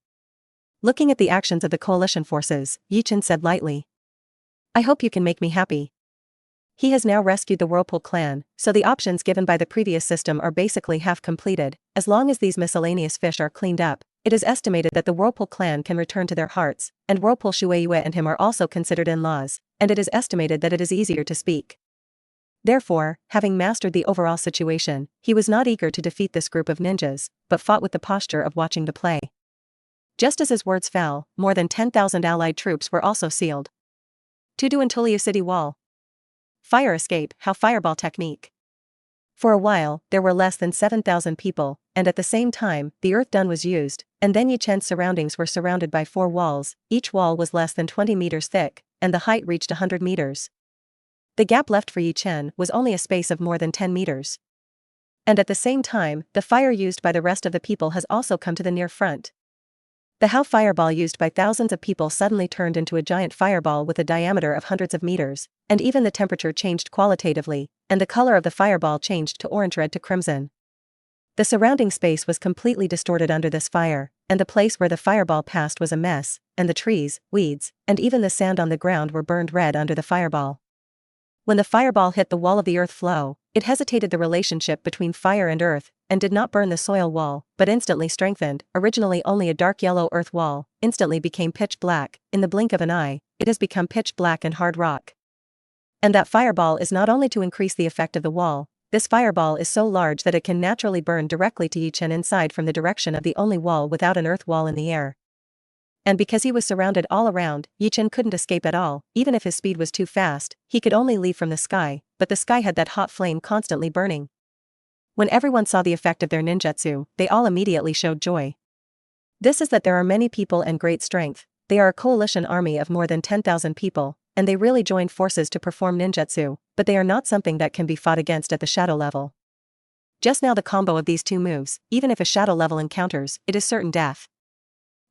A: Looking at the actions of the coalition forces, Ye Chen said lightly. I hope you can make me happy. He has now rescued the Whirlpool clan, so the options given by the previous system are basically half completed. As long as these miscellaneous fish are cleaned up, it is estimated that the Whirlpool clan can return to their hearts, and Whirlpool Shueiyue and him are also considered in-laws, and it is estimated that it is easier to speak. Therefore, having mastered the overall situation, he was not eager to defeat this group of ninjas, but fought with the posture of watching the play. Just as his words fell, more than 10,000 allied troops were also sealed. Tudu and Tuliu City Wall. Fire escape, how fireball technique. For a while, there were less than 7,000 people, and at the same time, the earth dun was used, and then Ye Chen's surroundings were surrounded by 4 walls, each wall was less than 20 meters thick, and the height reached 100 meters. The gap left for Ye Chen was only a space of more than 10 meters. And at the same time, the fire used by the rest of the people has also come to the near front. The How fireball used by thousands of people suddenly turned into a giant fireball with a diameter of hundreds of meters, and even the temperature changed qualitatively, and the color of the fireball changed to orange-red to crimson. The surrounding space was completely distorted under this fire, and the place where the fireball passed was a mess, and the trees, weeds, and even the sand on the ground were burned red under the fireball. When the fireball hit the wall of the earth flow, it hesitated the relationship between fire and earth, and did not burn the soil wall, but instantly strengthened. Originally only a dark yellow earth wall, instantly became pitch black. In the blink of an eye, it has become pitch black and hard rock. And that fireball is not only to increase the effect of the wall, this fireball is so large that it can naturally burn directly to Ye Chen inside from the direction of the only wall without an earth wall in the air. And because he was surrounded all around, Ye Chen couldn't escape at all. Even if his speed was too fast, he could only leave from the sky, but the sky had that hot flame constantly burning. When everyone saw the effect of their ninjutsu, they all immediately showed joy. This is that there are many people and great strength. They are a coalition army of more than 10,000 people, and they really joined forces to perform ninjutsu, but they are not something that can be fought against at the shadow level. Just now the combo of these 2 moves, even if a shadow level encounters, it is certain death.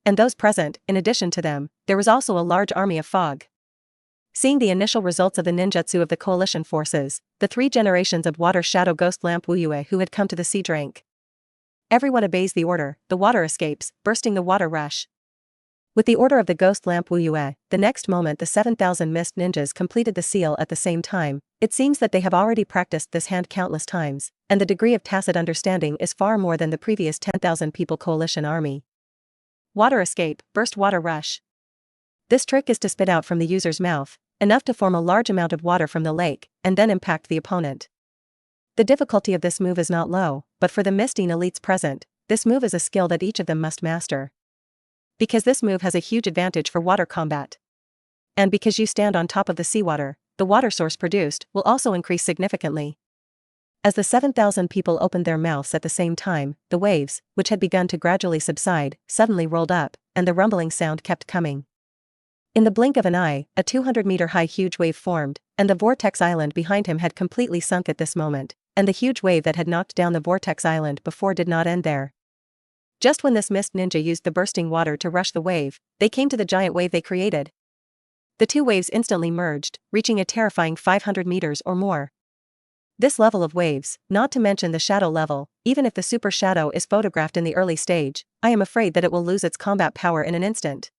A: And those present, in addition to them, there was also a large army of fog. Seeing the initial results of the ninjutsu of the coalition forces, the 3 generations of water shadow ghost lamp Wuyue who had come to the sea drank. Everyone obeys the order, the water escapes, bursting the water rush. With the order of the ghost lamp Wuyue, the next moment the 7,000 mist ninjas completed the seal at the same time. It seems that they have already practiced this hand countless times, and the degree of tacit understanding is far more than the previous 10,000 people coalition army. Water escape, burst water rush. This trick is to spit out from the user's mouth, enough to form a large amount of water from the lake, and then impact the opponent. The difficulty of this move is not low, but for the Misting elites present, this move is a skill that each of them must master. Because this move has a huge advantage for water combat. And because you stand on top of the seawater, the water source produced will also increase significantly. As the 7,000 people opened their mouths at the same time, the waves, which had begun to gradually subside, suddenly rolled up, and the rumbling sound kept coming. In the blink of an eye, a 200-meter-high huge wave formed, and the vortex island behind him had completely sunk at this moment, and the huge wave that had knocked down the vortex island before did not end there. Just when this mist ninja used the bursting water to rush the wave, they came to the giant wave they created. The two waves instantly merged, reaching a terrifying 500 meters or more. This level of waves, not to mention the shadow level, even if the super shadow is photographed in the early stage, I am afraid that it will lose its combat power in an instant.